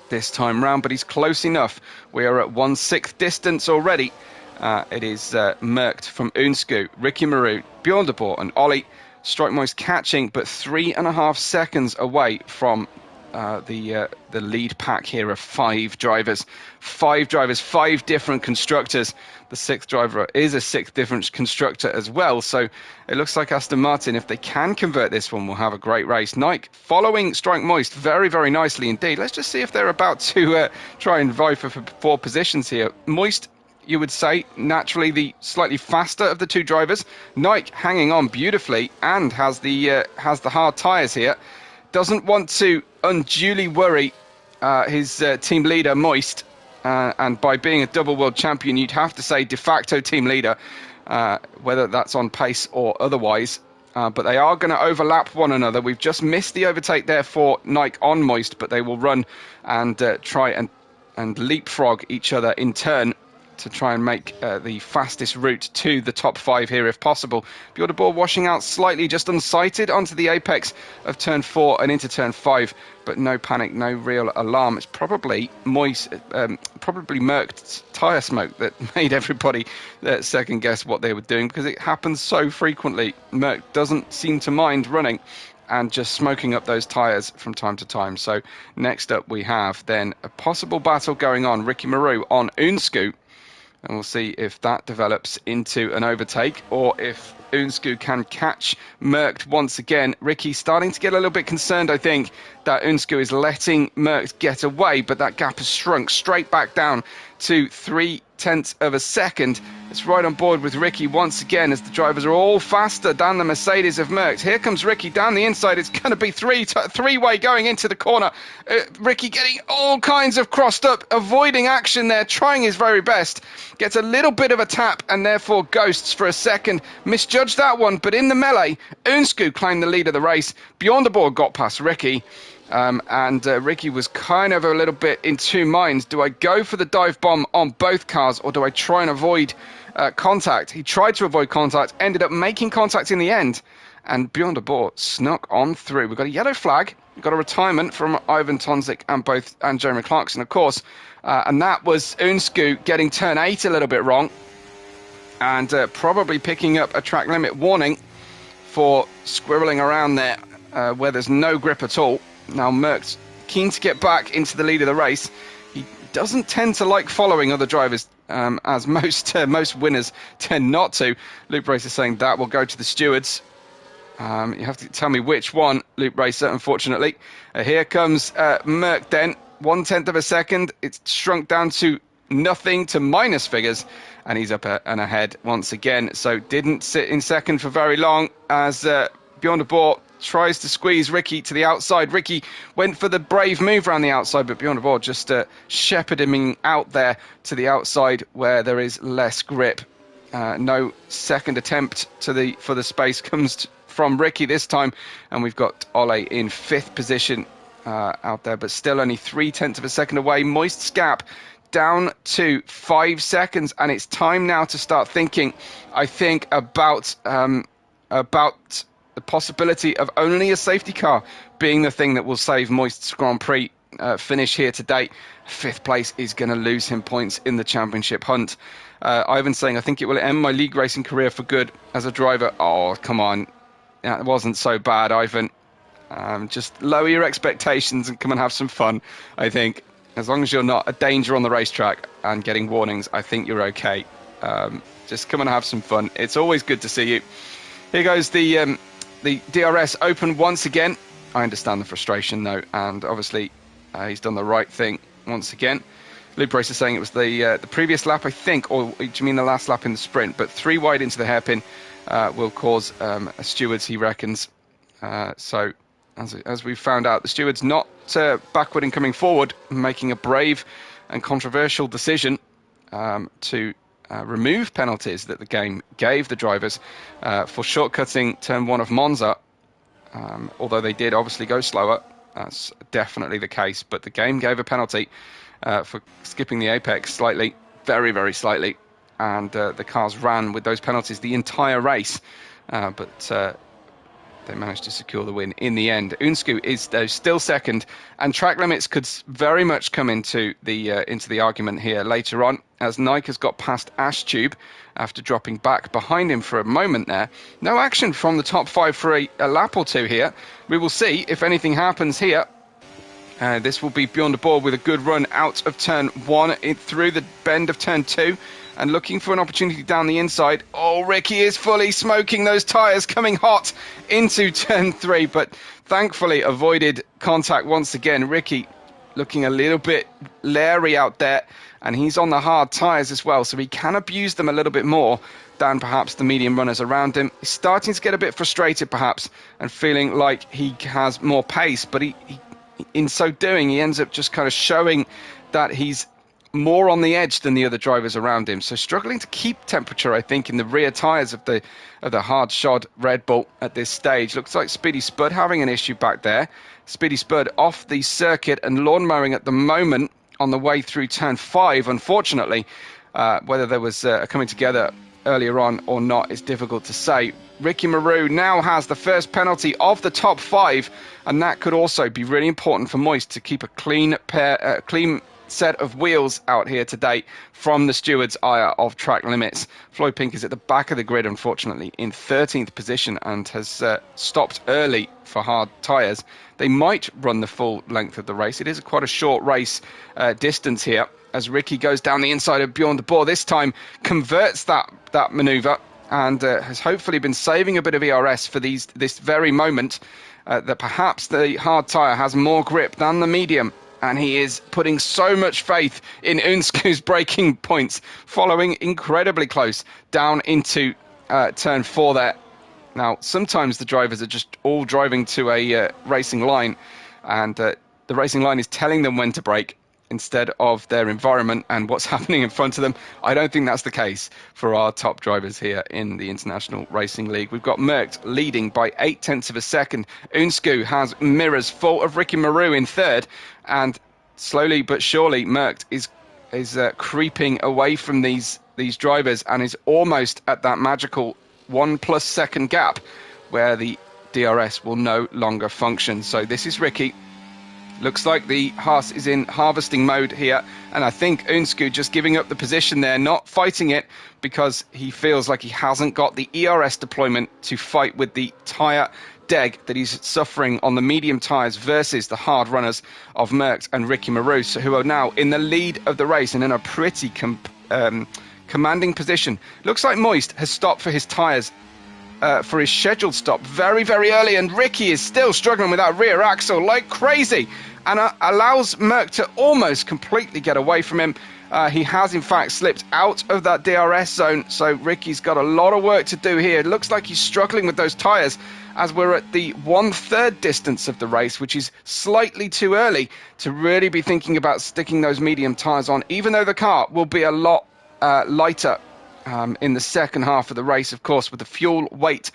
this time round, but he's close enough. We are at 1/6 distance already. It is Merckx from Unsku, Ricky Maru, Bjorn de Boer and Ollie. Strike Moist catching, but 3.5 seconds away from the lead pack here of 5 drivers. 5 drivers, 5 different constructors. The 6th driver is a 6th different constructor as well. So it looks like Aston Martin, if they can convert this one, will have a great race. Nike following Strike Moist very, very nicely indeed. Let's just see if they're about to try and vie for 4 positions here. Moist you would say, naturally the slightly faster of the two drivers. Nike hanging on beautifully and has the hard tyres here. Doesn't want to unduly worry his team leader, Moist. And by being a double world champion, you'd have to say de facto team leader, whether that's on pace or otherwise. But they are going to overlap one another. We've just missed the overtake there for Nike on Moist, but they will run and try and leapfrog each other in turn to try and make the fastest route to the top 5 here if possible. Bjorn washing out slightly, just unsighted onto the apex of turn 4 and into turn 5, but no panic, no real alarm. It's probably Merck's tyre smoke that made everybody second guess what they were doing, because it happens so frequently. Merck doesn't seem to mind running and just smoking up those tyres from time to time. So next up we have then a possible battle going on. Ricky Maru on Unscoot. And we'll see if that develops into an overtake or if Unscoot can catch Merck once again. Ricky starting to get a little bit concerned, I think, that Unscoot is letting Merck get away, but that gap has shrunk straight back down to 0.3 of a second. It's right on board with Ricky once again as the drivers are all faster than the Mercedes of Merck. Here comes Ricky down the inside. It's going to be three-way going into the corner. Ricky getting all kinds of crossed up, avoiding action there, trying his very best. Gets a little bit of a tap and therefore ghosts for a second. Misjudged that one, but in the melee, Unscoot claimed the lead of the race. Beyond the board got past Ricky. And Ricky was kind of a little bit in two minds. Do I go for the dive bomb on both cars, or do I try and avoid contact? He tried to avoid contact, ended up making contact in the end, and Beyond the Board snuck on through. We've got a yellow flag. We've got a retirement from Ivan Tonzik and Jeremy Clarkson, of course. And that was Unscoot getting turn 8 a little bit wrong, and probably picking up a track limit warning for squirreling around there where there's no grip at all. Now Merck's keen to get back into the lead of the race. He doesn't tend to like following other drivers, as most winners tend not to. Luke Racer saying that will go to the stewards. You have to tell me which one, Luke Racer, unfortunately. Here comes Merck then. 0.1 of a second. It's shrunk down to nothing, to minus figures, and he's up and ahead once again. So didn't sit in second for very long as Beyond the Board tries to squeeze Ricky to the outside. Ricky went for the brave move around the outside, but Beyond the Board just shepherded him out there to the outside where there is less grip. No second attempt for the space comes from Ricky this time, and we've got Ole in 5th position out there, but still only 0.3 of a second away. Moist's gap down to 5 seconds, and it's time now to start thinking, I think, about the possibility of only a safety car being the thing that will save Moist's Grand Prix finish here today. 5th place is going to lose him points in the championship hunt. Ivan saying, I think it will end my league racing career for good as a driver. Oh, come on. That wasn't so bad, Ivan. Just lower your expectations and come and have some fun, I think. As long as you're not a danger on the racetrack and getting warnings, I think you're okay. Just come and have some fun. It's always good to see you. Here goes the DRS open once again. I understand the frustration, though, and obviously he's done the right thing once again. Luke Brace is saying it was the previous lap, I think, or do you mean the last lap in the sprint? But 3 wide into the hairpin will cause a stewards, he reckons. So, as we've found out, the stewards not backward in coming forward, making a brave and controversial decision to remove penalties that the game gave the drivers for shortcutting turn 1 of Monza. Although they did obviously go slower, that's definitely the case, but the game gave a penalty for skipping the apex slightly, very, very slightly, and the cars ran with those penalties the entire race, but they managed to secure the win in the end. Unscoot is still second, and track limits could very much come into the argument here later on, as Nike has got past Ashtube after dropping back behind him for a moment there. No action from the top 5 for a lap or two here. We will see if anything happens here. This will be Beyond the Board with a good run out of turn 1 through the bend of turn 2. And looking for an opportunity down the inside. Oh, Ricky is fully smoking those tyres, coming hot into turn 3, but thankfully avoided contact once again. Ricky looking a little bit leery out there and he's on the hard tyres as well, so he can abuse them a little bit more than perhaps the medium runners around him. He's starting to get a bit frustrated perhaps and feeling like he has more pace, but he in so doing he ends up just kind of showing that he's more on the edge than the other drivers around him. So struggling to keep temperature, I think, in the rear tyres of the hard-shod Red Bull at this stage. Looks like Speedy Spud having an issue back there. Speedy Spud off the circuit and lawn mowing at the moment on the way through turn 5. Unfortunately, whether there was a coming together earlier on or not is difficult to say. Ricky Marou now has the first penalty of the top 5, and that could also be really important for Moist to keep a clean set of wheels out here today from the steward's eye of track limits. Floyd Pink is at the back of the grid, unfortunately, in 13th position and has stopped early for hard tyres. They might run the full length of the race. It is quite a short race distance here as Ricky goes down the inside of Bjorn de Boer. This time converts that manoeuvre and has hopefully been saving a bit of ERS for this very moment, that perhaps the hard tyre has more grip than the medium. And he is putting so much faith in Unsku's braking points, following incredibly close down into turn 4 there. Now, sometimes the drivers are just all driving to a racing line, and the racing line is telling them when to brake instead of their environment and what's happening in front of them. I don't think that's the case for our top drivers here in the International Racing League. We've got Merckx leading by 0.8 of a second. Unsku has mirrors full of Ricky Marou in third, and slowly but surely Merckx is creeping away from these drivers and is almost at that magical 1+ second gap where the DRS will no longer function. So this is Ricky. Looks like the Haas is in harvesting mode here, and I think Unsku just giving up the position there, not fighting it because he feels like he hasn't got the ERS deployment to fight with the tyre deg that he's suffering on the medium tyres versus the hard runners of Merckx and Ricky Marou, who are now in the lead of the race and in a pretty commanding position. Looks like Moist has stopped for his tyres for his scheduled stop very, very early, and Ricky is still struggling with that rear axle like crazy and allows Merck to almost completely get away from him. He has in fact slipped out of that DRS zone, so Ricky's got a lot of work to do here. It looks like he's struggling with those tyres as we're at the 1/3 distance of the race, which is slightly too early to really be thinking about sticking those medium tyres on, even though the car will be a lot lighter in the second half of the race, of course, with the fuel weight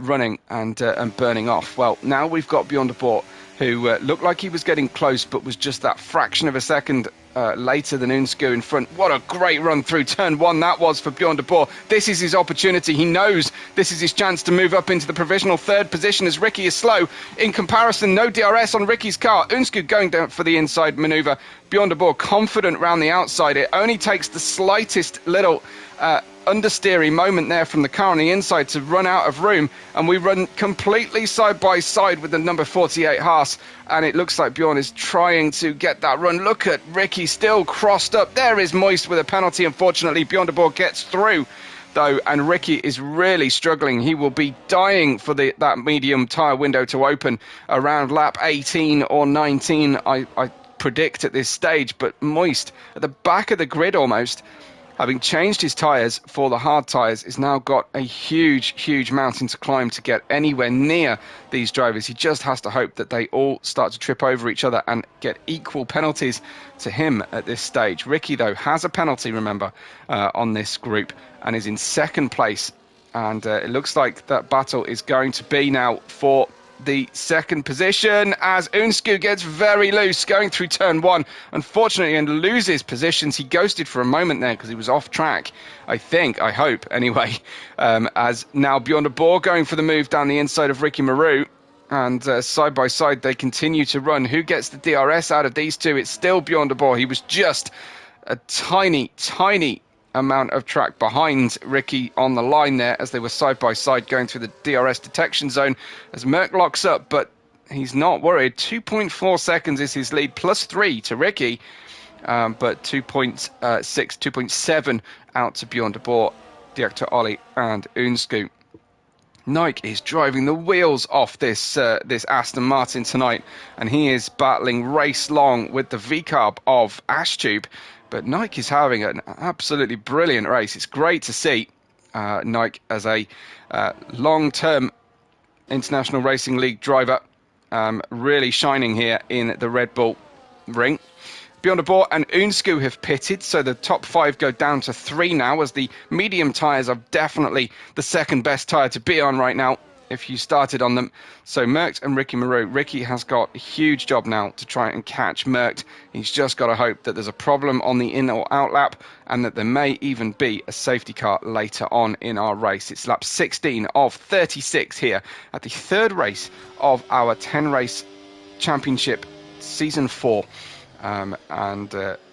running and burning off. Well, now we've got Bjorn de Boer, who looked like he was getting close, but was just that fraction of a second later than Unsku in front. What a great run through turn 1 that was for Bjorn de Boer. This is his opportunity. He knows this is his chance to move up into the provisional 3rd position as Ricky is slow. In comparison, no DRS on Ricky's car. Unsku going down for the inside manoeuvre. Bjorn de Boer confident round the outside. It only takes the slightest little understeering moment there from the car on the inside to run out of room, and we run completely side by side with the number 48 Haas, and it looks like Bjorn is trying to get that run. Look at Ricky still crossed up. There is Moist with a penalty. Unfortunately, Bjorn de Boer gets through though, and Ricky is really struggling. He will be dying for that medium tyre window to open around lap 18 or 19, I predict at this stage. But Moist at the back of the grid almost, having changed his tyres for the hard tyres, has now got a huge mountain to climb to get anywhere near these drivers. He just has to hope that they all start to trip over each other and get equal penalties to him at this stage. Ricky, though, has a penalty, remember, on this group and is in 2nd place. And it looks like that battle is going to be now for the 2nd position as Unsku gets very loose going through turn 1, unfortunately, and loses positions. He ghosted for a moment there because he was off track, I hope anyway, as now Bjorn de Boer going for the move down the inside of Ricky Marou, and side by side they continue to run. Who gets the DRS out of these two? It's still Bjorn de Boer. He was just a tiny amount of track behind Ricky on the line there as they were side by side going through the DRS detection zone as Merck locks up, but he's not worried. 2.4 seconds is his lead, +3 to Ricky, but 2.6, 2.7 out to Bjorn de Boer, Dr. Ollie and Unsku. Nike is driving the wheels off this Aston Martin tonight, and he is battling race long with the V-carb of Ashtube, But Nike is having an absolutely brilliant race. It's great to see Nike as a long-term International Racing League driver really shining here in the Red Bull ring. Bjorn and Unsku have pitted, so the top 5 go down to 3 now, as the medium tyres are definitely the second best tyre to be on right now if you started on them. So Merckx and Ricky Moreau. Ricky has got a huge job now to try and catch Merckx. He's just got to hope that there's a problem on the in or out lap, and that there may even be a safety car later on in our race. It's lap 16 of 36 here at the 3rd race of our 10-race championship season 4. And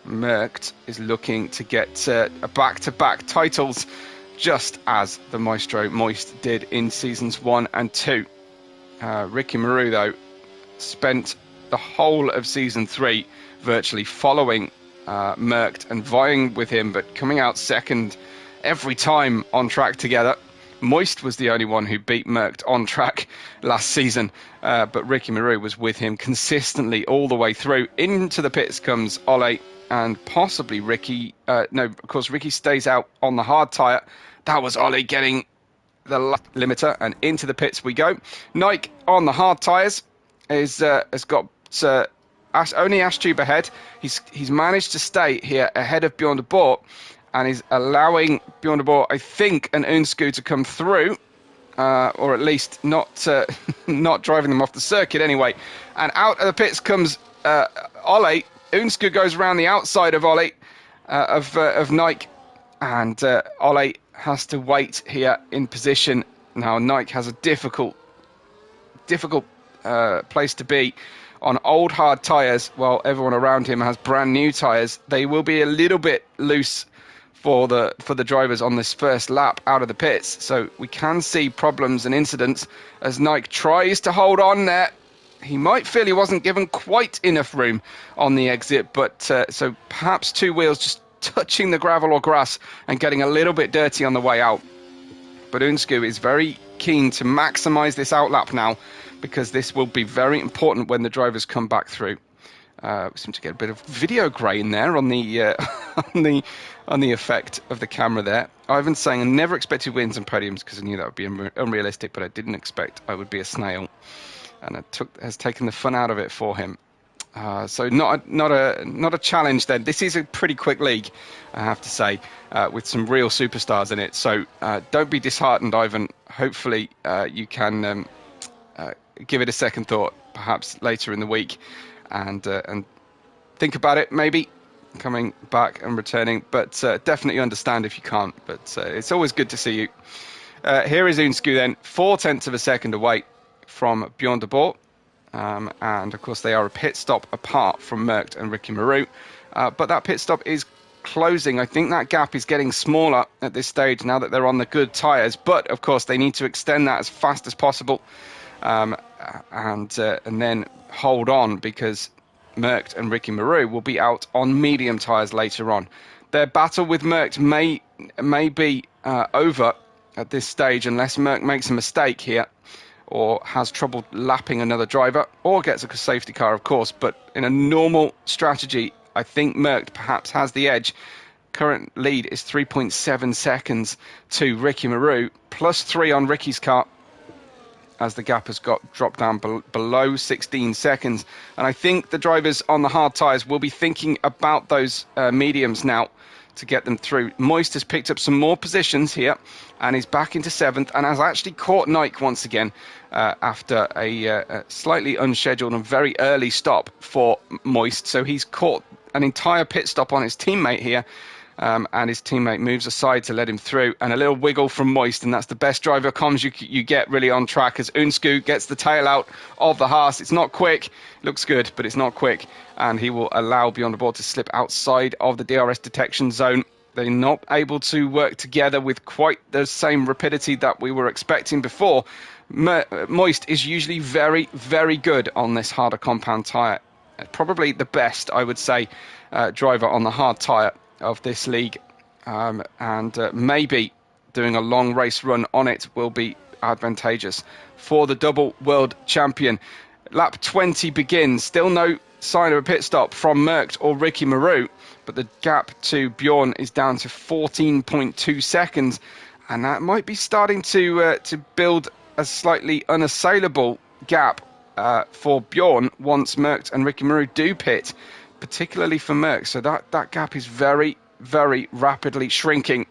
Merckx is looking to get back-to-back titles, just as the Maestro Moist did in seasons 1 and 2. Ricky Moreau, though, spent the whole of season 3 virtually following Merckx and vying with him, but coming out second every time on track together. Moist was the only one who beat Merckx on track last season, but Ricky Moreau was with him consistently all the way through. Into the pits comes Ole and possibly Ricky. No, of course, Ricky stays out on the hard tyre. That was Ole getting the limiter, and into the pits we go. Nike on the hard tyres has got only ash tube ahead. He's managed to stay here ahead of Bjorn de Boer, and is allowing Bjorn de Boer, I think, and Unsku to come through, or at least not driving them off the circuit anyway. And out of the pits comes Ole. Unsku goes around the outside of Ole, of Nike, and Ole has to wait here in position. Now Nike has a difficult place to be on old hard tyres, while everyone around him has brand new tyres. They will be a little bit loose for the drivers on this first lap out of the pits, so we can see problems and incidents as Nike tries to hold on there. He might feel he wasn't given quite enough room on the exit, but so perhaps 2 wheels just touching the gravel or grass and getting a little bit dirty on the way out. But Unsku is very keen to maximise this outlap now, because this will be very important when the drivers come back through. We seem to get a bit of video grain there on the on the effect of the camera there. Ivan's saying, I never expected wins and podiums because I knew that would be unrealistic, but I didn't expect I would be a snail, and it has taken the fun out of it for him. So not a challenge then. This is a pretty quick league, I have to say, with some real superstars in it. So don't be disheartened, Ivan. Hopefully you can give it a second thought, perhaps later in the week, and think about it, maybe coming back and returning. But definitely understand if you can't. But it's always good to see you. Here is Unsku then, 0.4 of a second away from Bjorn de Boer. And of course they are a pit stop apart from Merckx and Ricky Moreau, but that pit stop is closing. I think that gap is getting smaller at this stage now that they're on the good tyres, but of course they need to extend that as fast as possible, and then hold on, because Merckx and Ricky Moreau will be out on medium tyres later on. Their battle with Merckx may be over at this stage, unless Merckx makes a mistake here, or has trouble lapping another driver, or gets a safety car, of course. But in a normal strategy, I think Merckx perhaps has the edge. Current lead is 3.7 seconds to Ricky Moreau, plus 3 on Ricky's car, as the gap has got dropped down below 16 seconds. And I think the drivers on the hard tyres will be thinking about those mediums now to get them through. Moist has picked up some more positions here and is back into 7th, and has actually caught Nike once again after a slightly unscheduled and very early stop for Moist. So he's caught an entire pit stop on his teammate here, and his teammate moves aside to let him through, and a little wiggle from Moist, and that's the best driver comms you get really on track, as Unsku gets the tail out of the Haas. It's not quick, it looks good, but it's not quick, and he will allow Bjorn de Boer to slip outside of the DRS detection zone. They're not able to work together with quite the same rapidity that we were expecting before. Moist is usually very, very good on this harder compound tyre. Probably the best, I would say, driver on the hard tyre of this league, and maybe doing a long race run on it will be advantageous for the double world champion. Lap 20 begins. Still no sign of a pit stop from Merckx or Ricky Moreau, but the gap to Bjorn is down to 14.2 seconds, and that might be starting to build a slightly unassailable gap for Bjorn once Merckx and Ricky Marou do pit, particularly for Merckx. So that gap is very, very rapidly shrinking,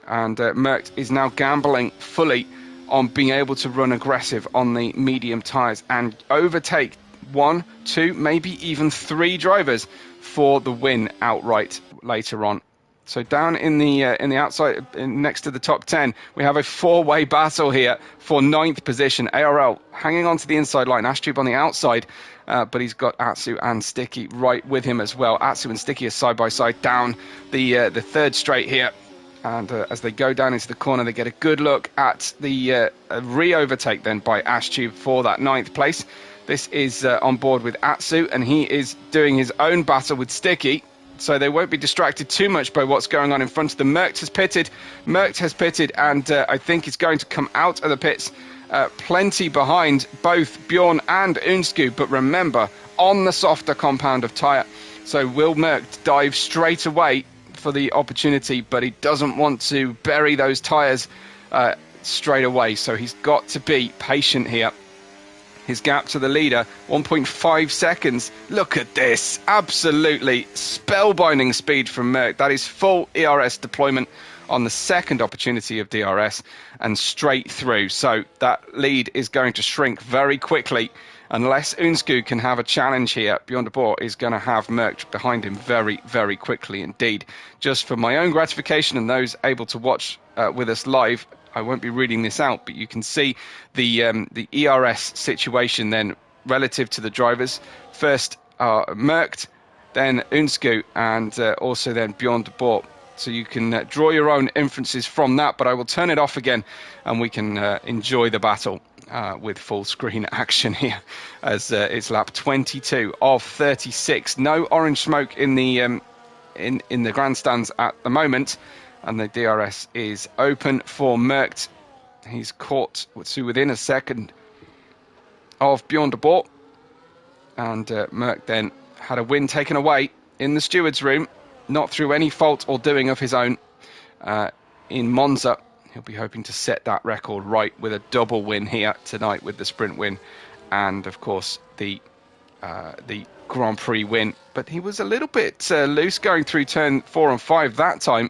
and Merckx is now gambling fully on being able to run aggressive on the medium tyres and overtake 1, 2, maybe even 3 drivers for the win outright later on. So down in the outside, next to the top 10, we have a 4-way battle here for 9th position. ARL hanging on to the inside line, Ashtube on the outside, but he's got Atsu and Sticky right with him as well. Atsu and Sticky are side by side down the third straight here. And as they go down into the corner, they get a good look at the re-overtake then by Ashtube for that 9th place. This is on board with Atsu, and he is doing his own battle with Sticky, so they won't be distracted too much by what's going on in front of them. Merckx has pitted, and I think is going to come out of the pits plenty behind both Bjorn and Unsku, but remember, on the softer compound of tyre. So will Merckx dive straight away for the opportunity, but he doesn't want to bury those tyres straight away, so he's got to be patient here. His gap to the leader, 1.5 seconds. Look at this. Absolutely spellbinding speed from Merckx. That is full ERS deployment on the second opportunity of DRS and straight through. So that lead is going to shrink very quickly. Unless Unsku can have a challenge here, Bjorn de Boer is going to have Merckx behind him very, very quickly indeed. Just for my own gratification and those able to watch with us live, I won't be reading this out, but you can see the ERS situation then relative to the drivers. First Merckx, then Unsku, and also then Bjorn de Boer. So you can draw your own inferences from that, but I will turn it off again and we can enjoy the battle with full screen action here as it's lap 22 of 36. No orange smoke in the grandstands at the moment. And the DRS is open for Merckx. He's caught within a second of Bjorn de Boer. And Merckx then had a win taken away in the steward's room, not through any fault or doing of his own in Monza. He'll be hoping to set that record right with a double win here tonight with the sprint win. And, of course, the Grand Prix win. But he was a little bit loose going through turn 4 and 5 that time.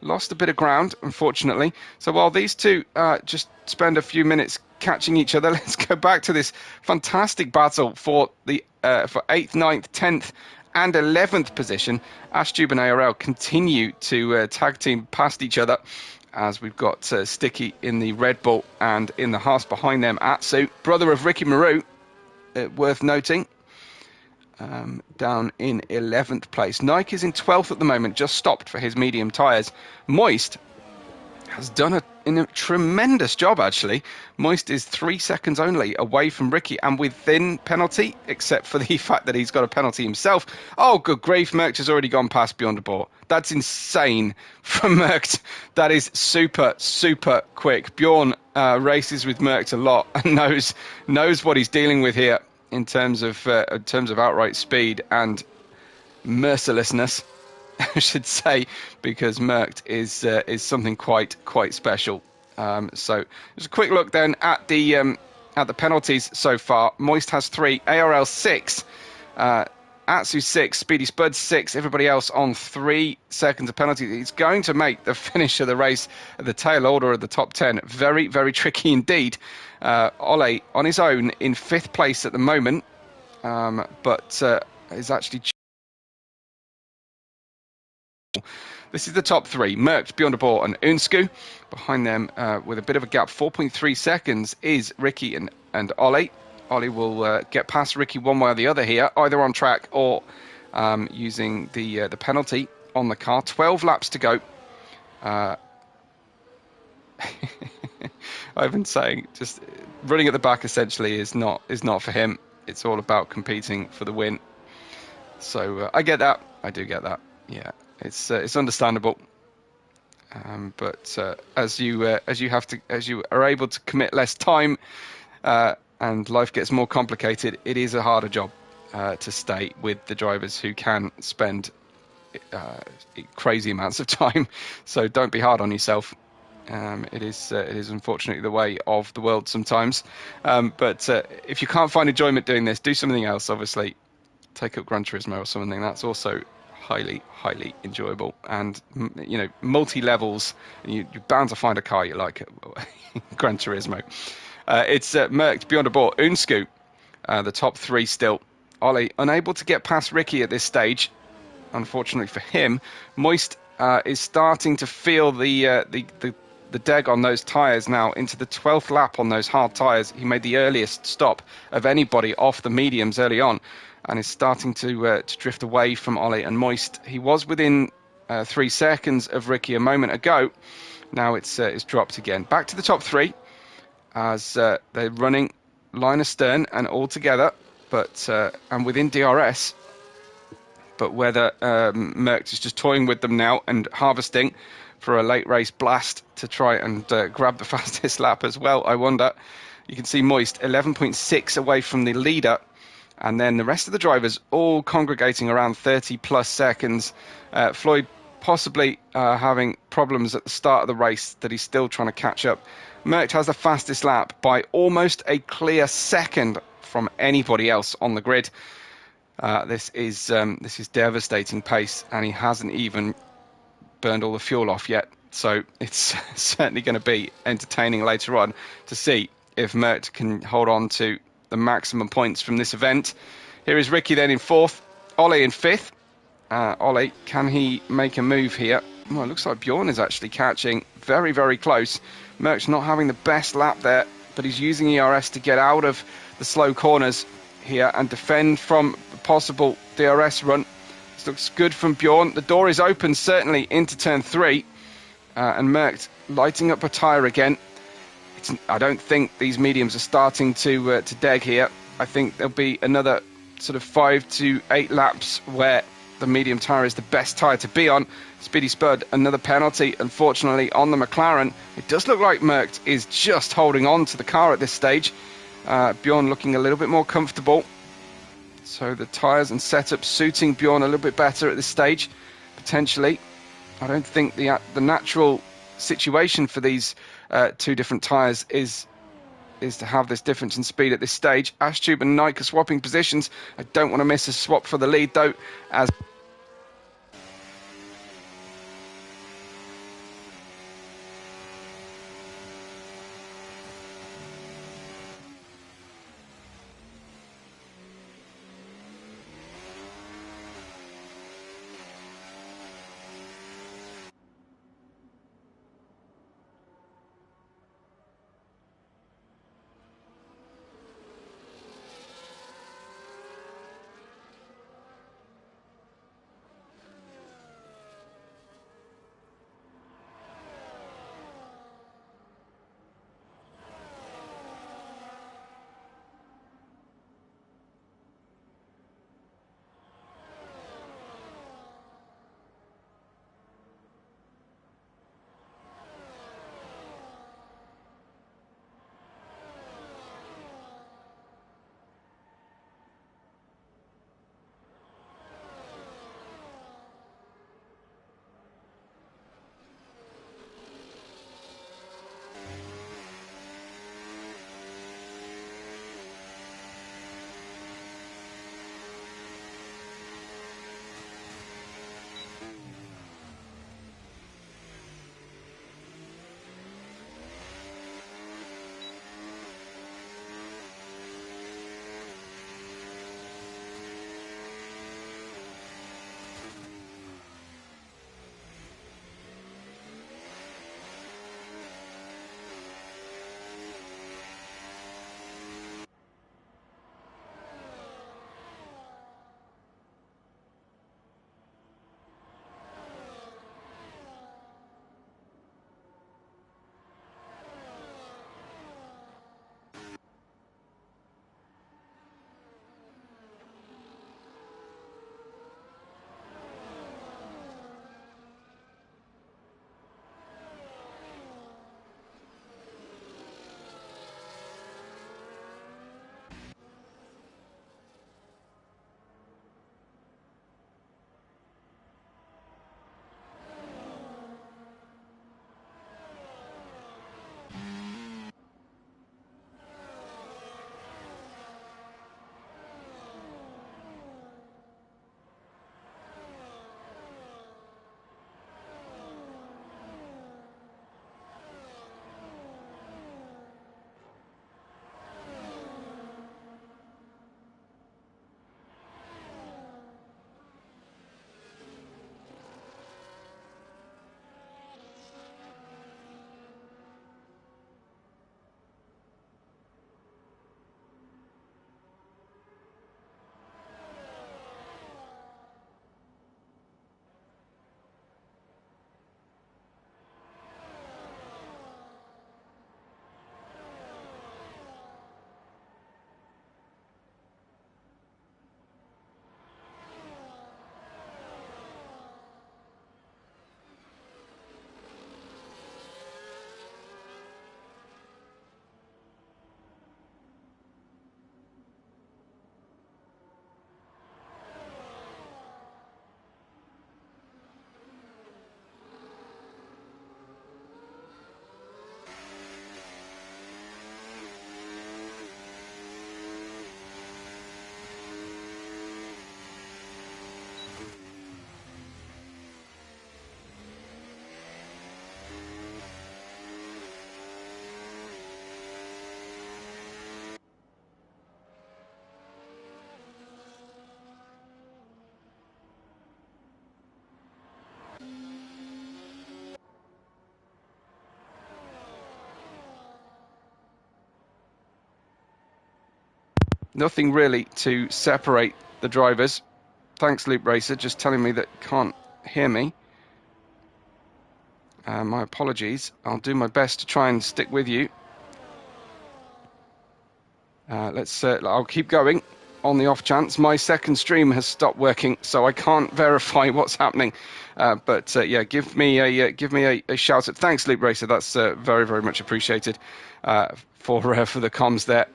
Lost a bit of ground, unfortunately. So while these two just spend a few minutes catching each other, let's go back to this fantastic battle for the for 8th, 9th, 10th and 11th position. Ashtube and ARL continue to tag team past each other as we've got Sticky in the Red Bull and in the Haas behind them, Atsu, brother of Ricky Marou, worth noting. Down in 11th place. Nike is in 12th at the moment, just stopped for his medium tyres. Moist has done a tremendous job, actually. Moist is 3 seconds only away from Ricky and within penalty, except for the fact that he's got a penalty himself. Oh, good grief, Merckx has already gone past Bjorn de Boer. That's insane from Merckx. That is super, super quick. Bjorn races with Merckx a lot and knows what he's dealing with here. In terms of outright speed and mercilessness, I should say, because Merckx is something quite special. So just a quick look then at the penalties so far. Moist has 3, ARL 6, Atsu 6, Speedy Spud 6. Everybody else on 3 seconds of penalty. He's going to make the finish of the race at the tail order of the top 10 very, very tricky indeed. Ole on his own in 5th place at the moment, but is actually... This is the top 3, Merckx, Bjorn de Boer and Unsku. Behind them, with a bit of a gap, 4.3 seconds, is Ricky and Ole. Ole will get past Ricky one way or the other here, either on track or using the penalty on the car. 12 laps to go. I've been saying, just running at the back essentially is not for him. It's all about competing for the win. So I get that. I do get that. Yeah, it's understandable. But as you are able to commit less time and life gets more complicated, it is a harder job to stay with the drivers who can spend crazy amounts of time. So don't be hard on yourself. It is unfortunately the way of the world sometimes. But if you can't find enjoyment doing this, do something else. Obviously, take up Gran Turismo or something. That's also highly enjoyable, and multi levels. You're bound to find a car you like at Gran Turismo. It's Merckx, Beyond a Bore, Unscoop, the top three still. Ollie unable to get past Ricky at this stage. Unfortunately for him, Moist is starting to feel the deg on those tyres now into the 12th lap on those hard tyres. He made the earliest stop of anybody off the mediums early on, and is starting to drift away from Ollie and Moist. He was within 3 seconds of Ricky a moment ago. Now it's dropped again. Back to the top three as they're running line astern and all together, but and within DRS. But whether Merckx is just toying with them now and harvesting for a late race blast to try and grab the fastest lap as well, I wonder. You can see Moist 11.6 away from the leader, and then the rest of the drivers all congregating around 30 plus seconds. Floyd possibly having problems at the start of the race that he's still trying to catch up. Merckx has the fastest lap by almost a clear second from anybody else on the grid. This is devastating pace, and he hasn't even burned all the fuel off yet. So it's certainly going to be entertaining later on to see if Merckx can hold on to the maximum points from this event. Here is Ricky then in fourth, Ollie in fifth. Ollie, can he make a move here? Well, it looks like Bjorn is actually catching very close. Merckx not having the best lap there, but he's using ERS to get out of the slow corners here and defend from a possible DRS run. This looks good from Bjorn. The door is open certainly into turn 3, and Merckx lighting up a tyre again. I don't think these mediums are starting to deg here. I think there'll be another sort of 5 to 8 laps where the medium tyre is the best tyre to be on. Speedy Spud, another penalty, unfortunately, on the McLaren. It does look like Merckx is just holding on to the car at this stage. Bjorn looking a little bit more comfortable. So the tyres and setup suiting Bjorn a little bit better at this stage, potentially. I don't think the natural situation for these two different tyres is to have this difference in speed at this stage. Ashtube and Nike are swapping positions. I don't want to miss a swap for the lead, though, as nothing really to separate the drivers. Thanks, Loop Racer, just telling me that you can't hear me. My apologies. I'll do my best to try and stick with you. I'll keep going on the off chance. My second stream has stopped working, so I can't verify what's happening. Yeah, give me a shout out. Thanks, Loop Racer. That's very, very much appreciated for the comms there.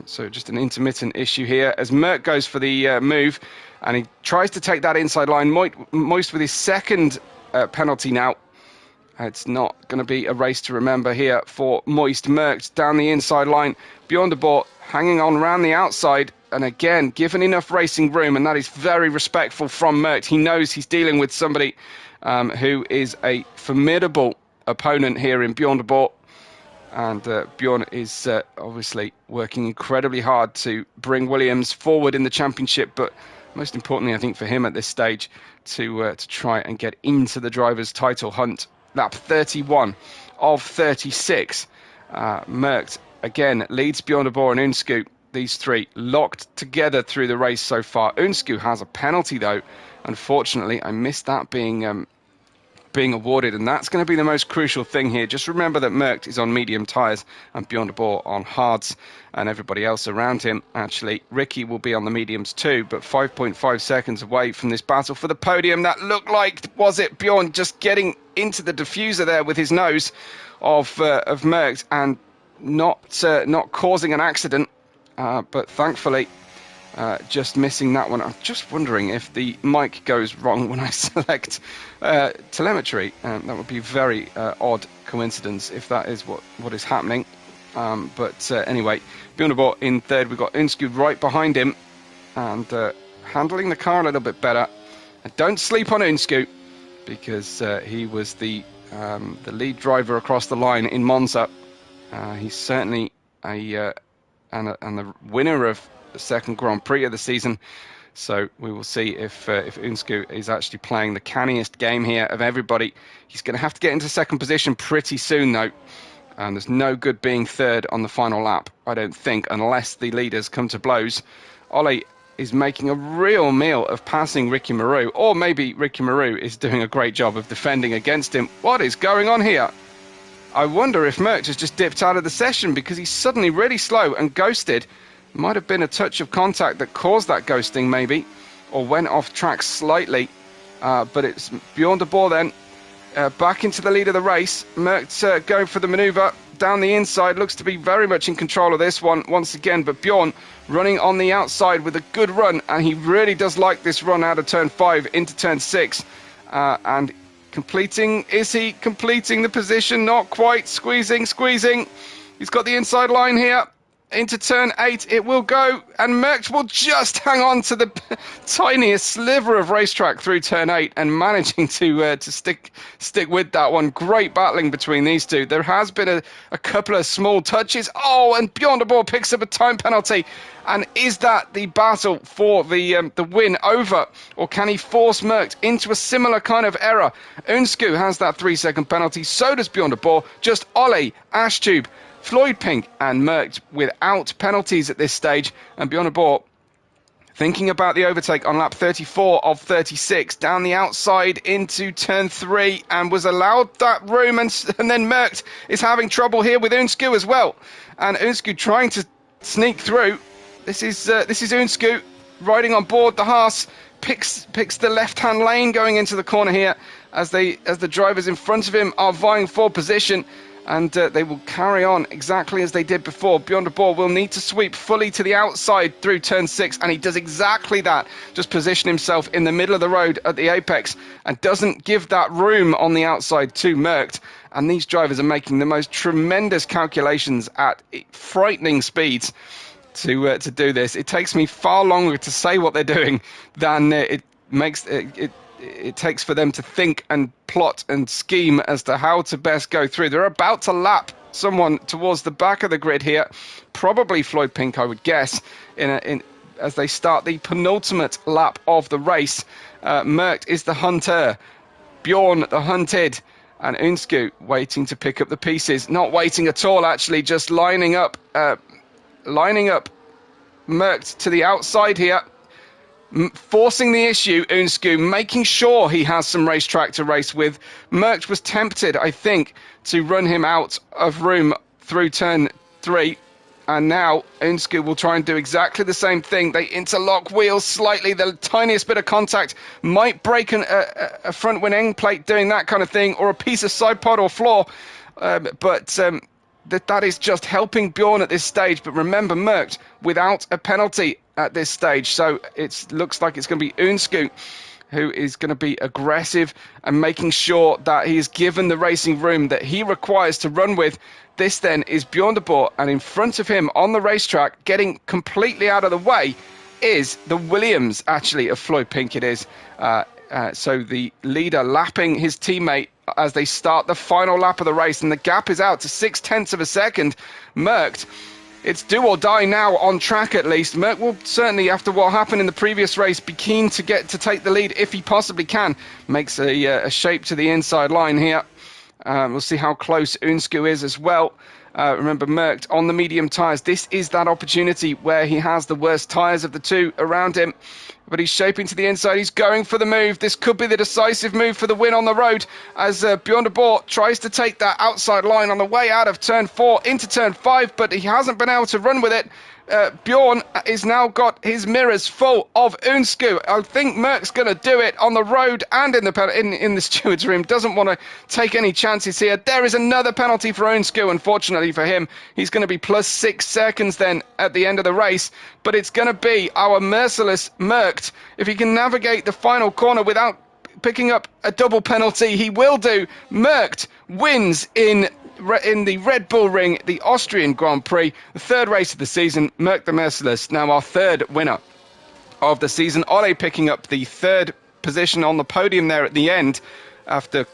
So just an intermittent issue here as Merck goes for the move, and he tries to take that inside line. Moist with his second penalty now. It's not going to be a race to remember here for Moist. Merck down the inside line. Bjornebord hanging on around the outside, and again given enough racing room, and that is very respectful from Merck. He knows he's dealing with somebody who is a formidable opponent here in Bjornebord. And Bjorn is obviously working incredibly hard to bring Williams forward in the championship, but most importantly, I think for him at this stage, to try and get into the driver's title hunt. Lap 31 of 36. Merckx again leads Bjornebord and Unsku. These three locked together through the race so far. Unsku has a penalty though. Unfortunately, I missed that being awarded, and that's going to be the most crucial thing here. Just remember that Merckx is on medium tyres and Bjornebord on hards, and everybody else around him. Actually, Ricky will be on the mediums too, but 5.5 seconds away from this battle for the podium. That looked like, was it Bjorn just getting into the diffuser there with his nose of Merckx and not causing an accident, but thankfully just missing that one. I'm just wondering if the mic goes wrong when I select telemetry. That would be a very odd coincidence if that is what is happening. Anyway, Bjornebord in third. We've got Unsku right behind him and handling the car a little bit better. And don't sleep on Unsku, because he was the lead driver across the line in Monza. He's certainly and the winner of the second Grand Prix of the season. So we will see if Unsku is actually playing the canniest game here of everybody. He's going to have to get into second position pretty soon, though. And there's no good being third on the final lap, I don't think, unless the leaders come to blows. Ollie is making a real meal of passing Ricky Moreau, or maybe Ricky Moreau is doing a great job of defending against him. What is going on here? I wonder if Merckx has just dipped out of the session because he's suddenly really slow and ghosted. Might have been a touch of contact that caused that ghosting, maybe, or went off track slightly. But it's Bjornebord then, back into the lead of the race. Merckx going for the manoeuvre down the inside, looks to be very much in control of this one once again. But Bjorn running on the outside with a good run, and he really does like this run out of turn 5 into turn 6. And is he completing the position? Not quite. Squeezing. He's got the inside line here. Into turn 8 it will go, and Merckx will just hang on to the tiniest sliver of racetrack through turn 8 and managing to stick with that one. Great battling between these two. There has been a couple of small touches. Oh, and Bjornebord picks up a time penalty. And is that the battle for the win over, or can he force Merckx into a similar kind of error? Unsku has that 3-second penalty. So does Bjornebord. Just Ollie, Ashtube, Floyd Pink and Merckx without penalties at this stage. And Bjornebord thinking about the overtake on lap 34 of 36 down the outside into turn 3, and was allowed that room, and then Merckx is having trouble here with Unsku as well, and Unsku trying to sneak through. This is Unsku riding on board the Haas, picks the left-hand lane going into the corner here as the drivers in front of him are vying for position. And they will carry on exactly as they did before. Bjornebord will need to sweep fully to the outside through turn 6, and he does exactly that. Just position himself in the middle of the road at the apex and doesn't give that room on the outside to Merckx. And these drivers are making the most tremendous calculations at frightening speeds to do this. It takes me far longer to say what they're doing than it takes for them to think and plot and scheme as to how to best go through. They're about to lap someone towards the back of the grid here, probably Floyd Pink, I would guess, as they start the penultimate lap of the race. Merckx is the hunter, Bjorn the hunted, and Unsku waiting to pick up the pieces. Not waiting at all, actually, just lining up Merckx to the outside here, forcing the issue. Unsku making sure he has some racetrack to race with. Merckx was tempted, I think, to run him out of room through turn 3. And now Unsku will try and do exactly the same thing. They interlock wheels slightly. The tiniest bit of contact might break a front wing end plate doing that kind of thing, or a piece of side pod or floor. That is just helping Bjorn at this stage. But remember, Merckx without a penalty at this stage. So it looks like it's going to be Unsku who is going to be aggressive and making sure that he is given the racing room that he requires to run with. This then is Bjorn de Boer, and in front of him on the racetrack, getting completely out of the way, is the Williams, actually, of Floyd Pinkett is. So the leader lapping his teammate as they start the final lap of the race, and the gap is out to 0.6 of a second. Merckx, it's do or die now on track at least. Merckx will certainly, after what happened in the previous race, be keen to take the lead if he possibly can. Makes a shape to the inside line here. We'll see how close Unsku is as well. Remember, Merckx on the medium tyres. This is that opportunity where he has the worst tyres of the two around him. But he's shaping to the inside. He's going for the move. This could be the decisive move for the win on the road as Bjorn de Boer tries to take that outside line on the way out of turn 4 into turn 5, but he hasn't been able to run with it. Bjorn has now got his mirrors full of Unsku. I think Merckx going to do it on the road and in the steward's room. Doesn't want to take any chances here. There is another penalty for Unsku. Unfortunately for him, he's going to be plus 6 seconds then at the end of the race. But it's going to be our merciless Merckx. If he can navigate the final corner without picking up a double penalty, he will do. Merckx wins in the Red Bull Ring, the Austrian Grand Prix, the third race of the season. Merckx the Merciless, now our third winner of the season. Ole picking up the third position on the podium there at the end after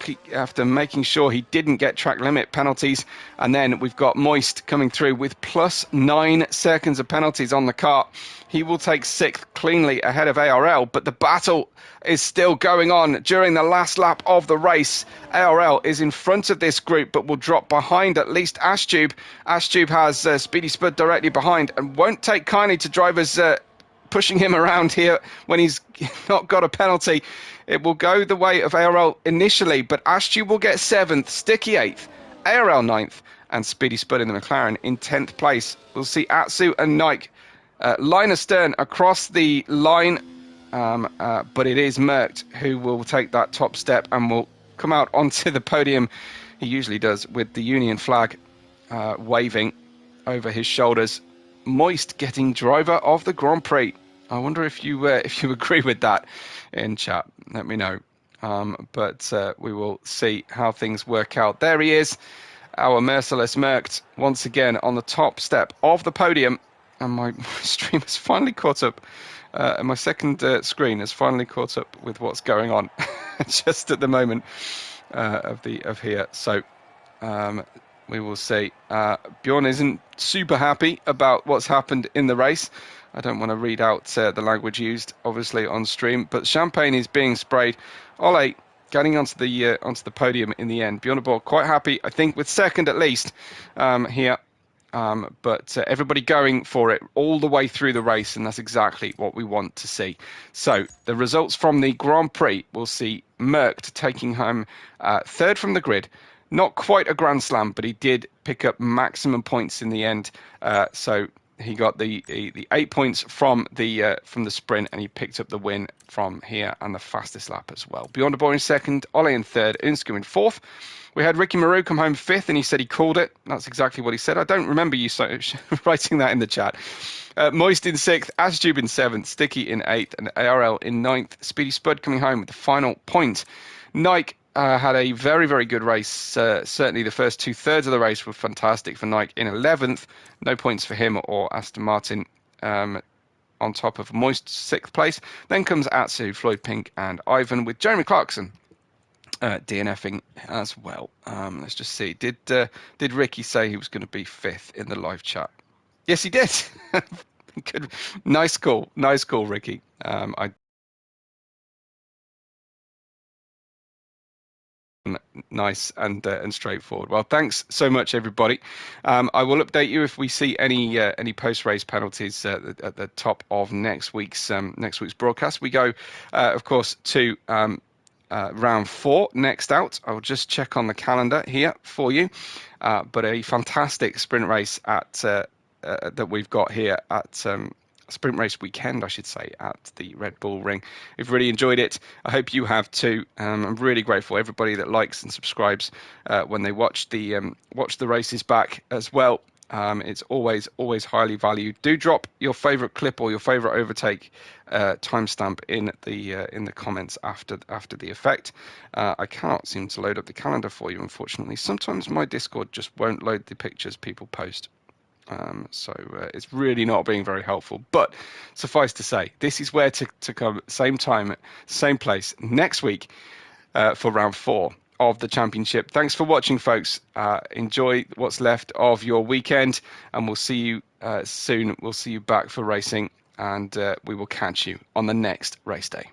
making sure he didn't get track limit penalties. And then we've got Moist coming through with plus 9 seconds of penalties on the car. He will take 6th cleanly ahead of ARL, but the battle is still going on during the last lap of the race. ARL is in front of this group, but will drop behind at least Ashtube. Ashtube has Speedy Spud directly behind and won't take kindly to drivers pushing him around here when he's not got a penalty. It will go the way of ARL initially, but Ashtube will get 7th, Sticky 8th, ARL 9th, and Speedy Spud in the McLaren in 10th place. We'll see Atsu and Nike line astern across the line, but it is Merckx who will take that top step and will come out onto the podium. He usually does with the Union flag waving over his shoulders. Moist getting driver of the Grand Prix. I wonder if you agree with that in chat. Let me know. But we will see how things work out. There he is, our merciless Merckx, once again on the top step of the podium. And my stream has finally caught up. And my second screen has finally caught up with what's going on just at the moment of here. So we will see. Bjorn isn't super happy about what's happened in the race. I don't want to read out the language used, obviously, on stream. But champagne is being sprayed. Ole getting onto the podium in the end. Bjorn de Boer quite happy, I think, with second at least here. But everybody going for it all the way through the race, and that's exactly what we want to see. So the results from the Grand Prix, we'll see Merckx taking home third from the grid. Not quite a Grand Slam, but he did pick up maximum points in the end. So he got the 8 points from the sprint, and he picked up the win from here and the fastest lap as well. Bjorn de Boer in second, Ole in third, Unsku in fourth. We had Ricky Maru come home 5th, and he said he called it. That's exactly what he said. I don't remember you writing that in the chat. Moist in 6th, Ashtube in 7th, Sticky in 8th, and ARL in 9th. Speedy Spud coming home with the final point. Nike had a very, very good race. Certainly the first 2/3 of the race were fantastic for Nike in 11th. No points for him or Aston Martin on top of Moist 6th place. Then comes Atsu, Floyd Pink, and Ivan, with Jeremy Clarkson DNFing as well. Let's just see. Did Ricky say he was going to be 5th in the live chat? Yes, he did. Good. Nice call, Ricky. I nice and straightforward. Well, thanks so much, everybody. I will update you if we see any post-race penalties at the top of next week's broadcast. We go, of course, to round 4 next out. I'll just check on the calendar here for you. But a fantastic sprint race at that we've got here at sprint race weekend, I should say, at the Red Bull Ring. I've really enjoyed it. I hope you have too. I'm really grateful everybody that likes and subscribes when they watch the races back as well. It's always highly valued. Do drop your favourite clip or your favourite overtake timestamp in the comments after the effect. I cannot seem to load up the calendar for you, unfortunately. Sometimes my Discord just won't load the pictures people post. So it's really not being very helpful. But suffice to say, this is where to come, same time, same place, next week for round 4 of the championship. Thanks for watching, folks. Enjoy what's left of your weekend, and we'll see you soon. We'll see you back for racing, and we will catch you on the next race day.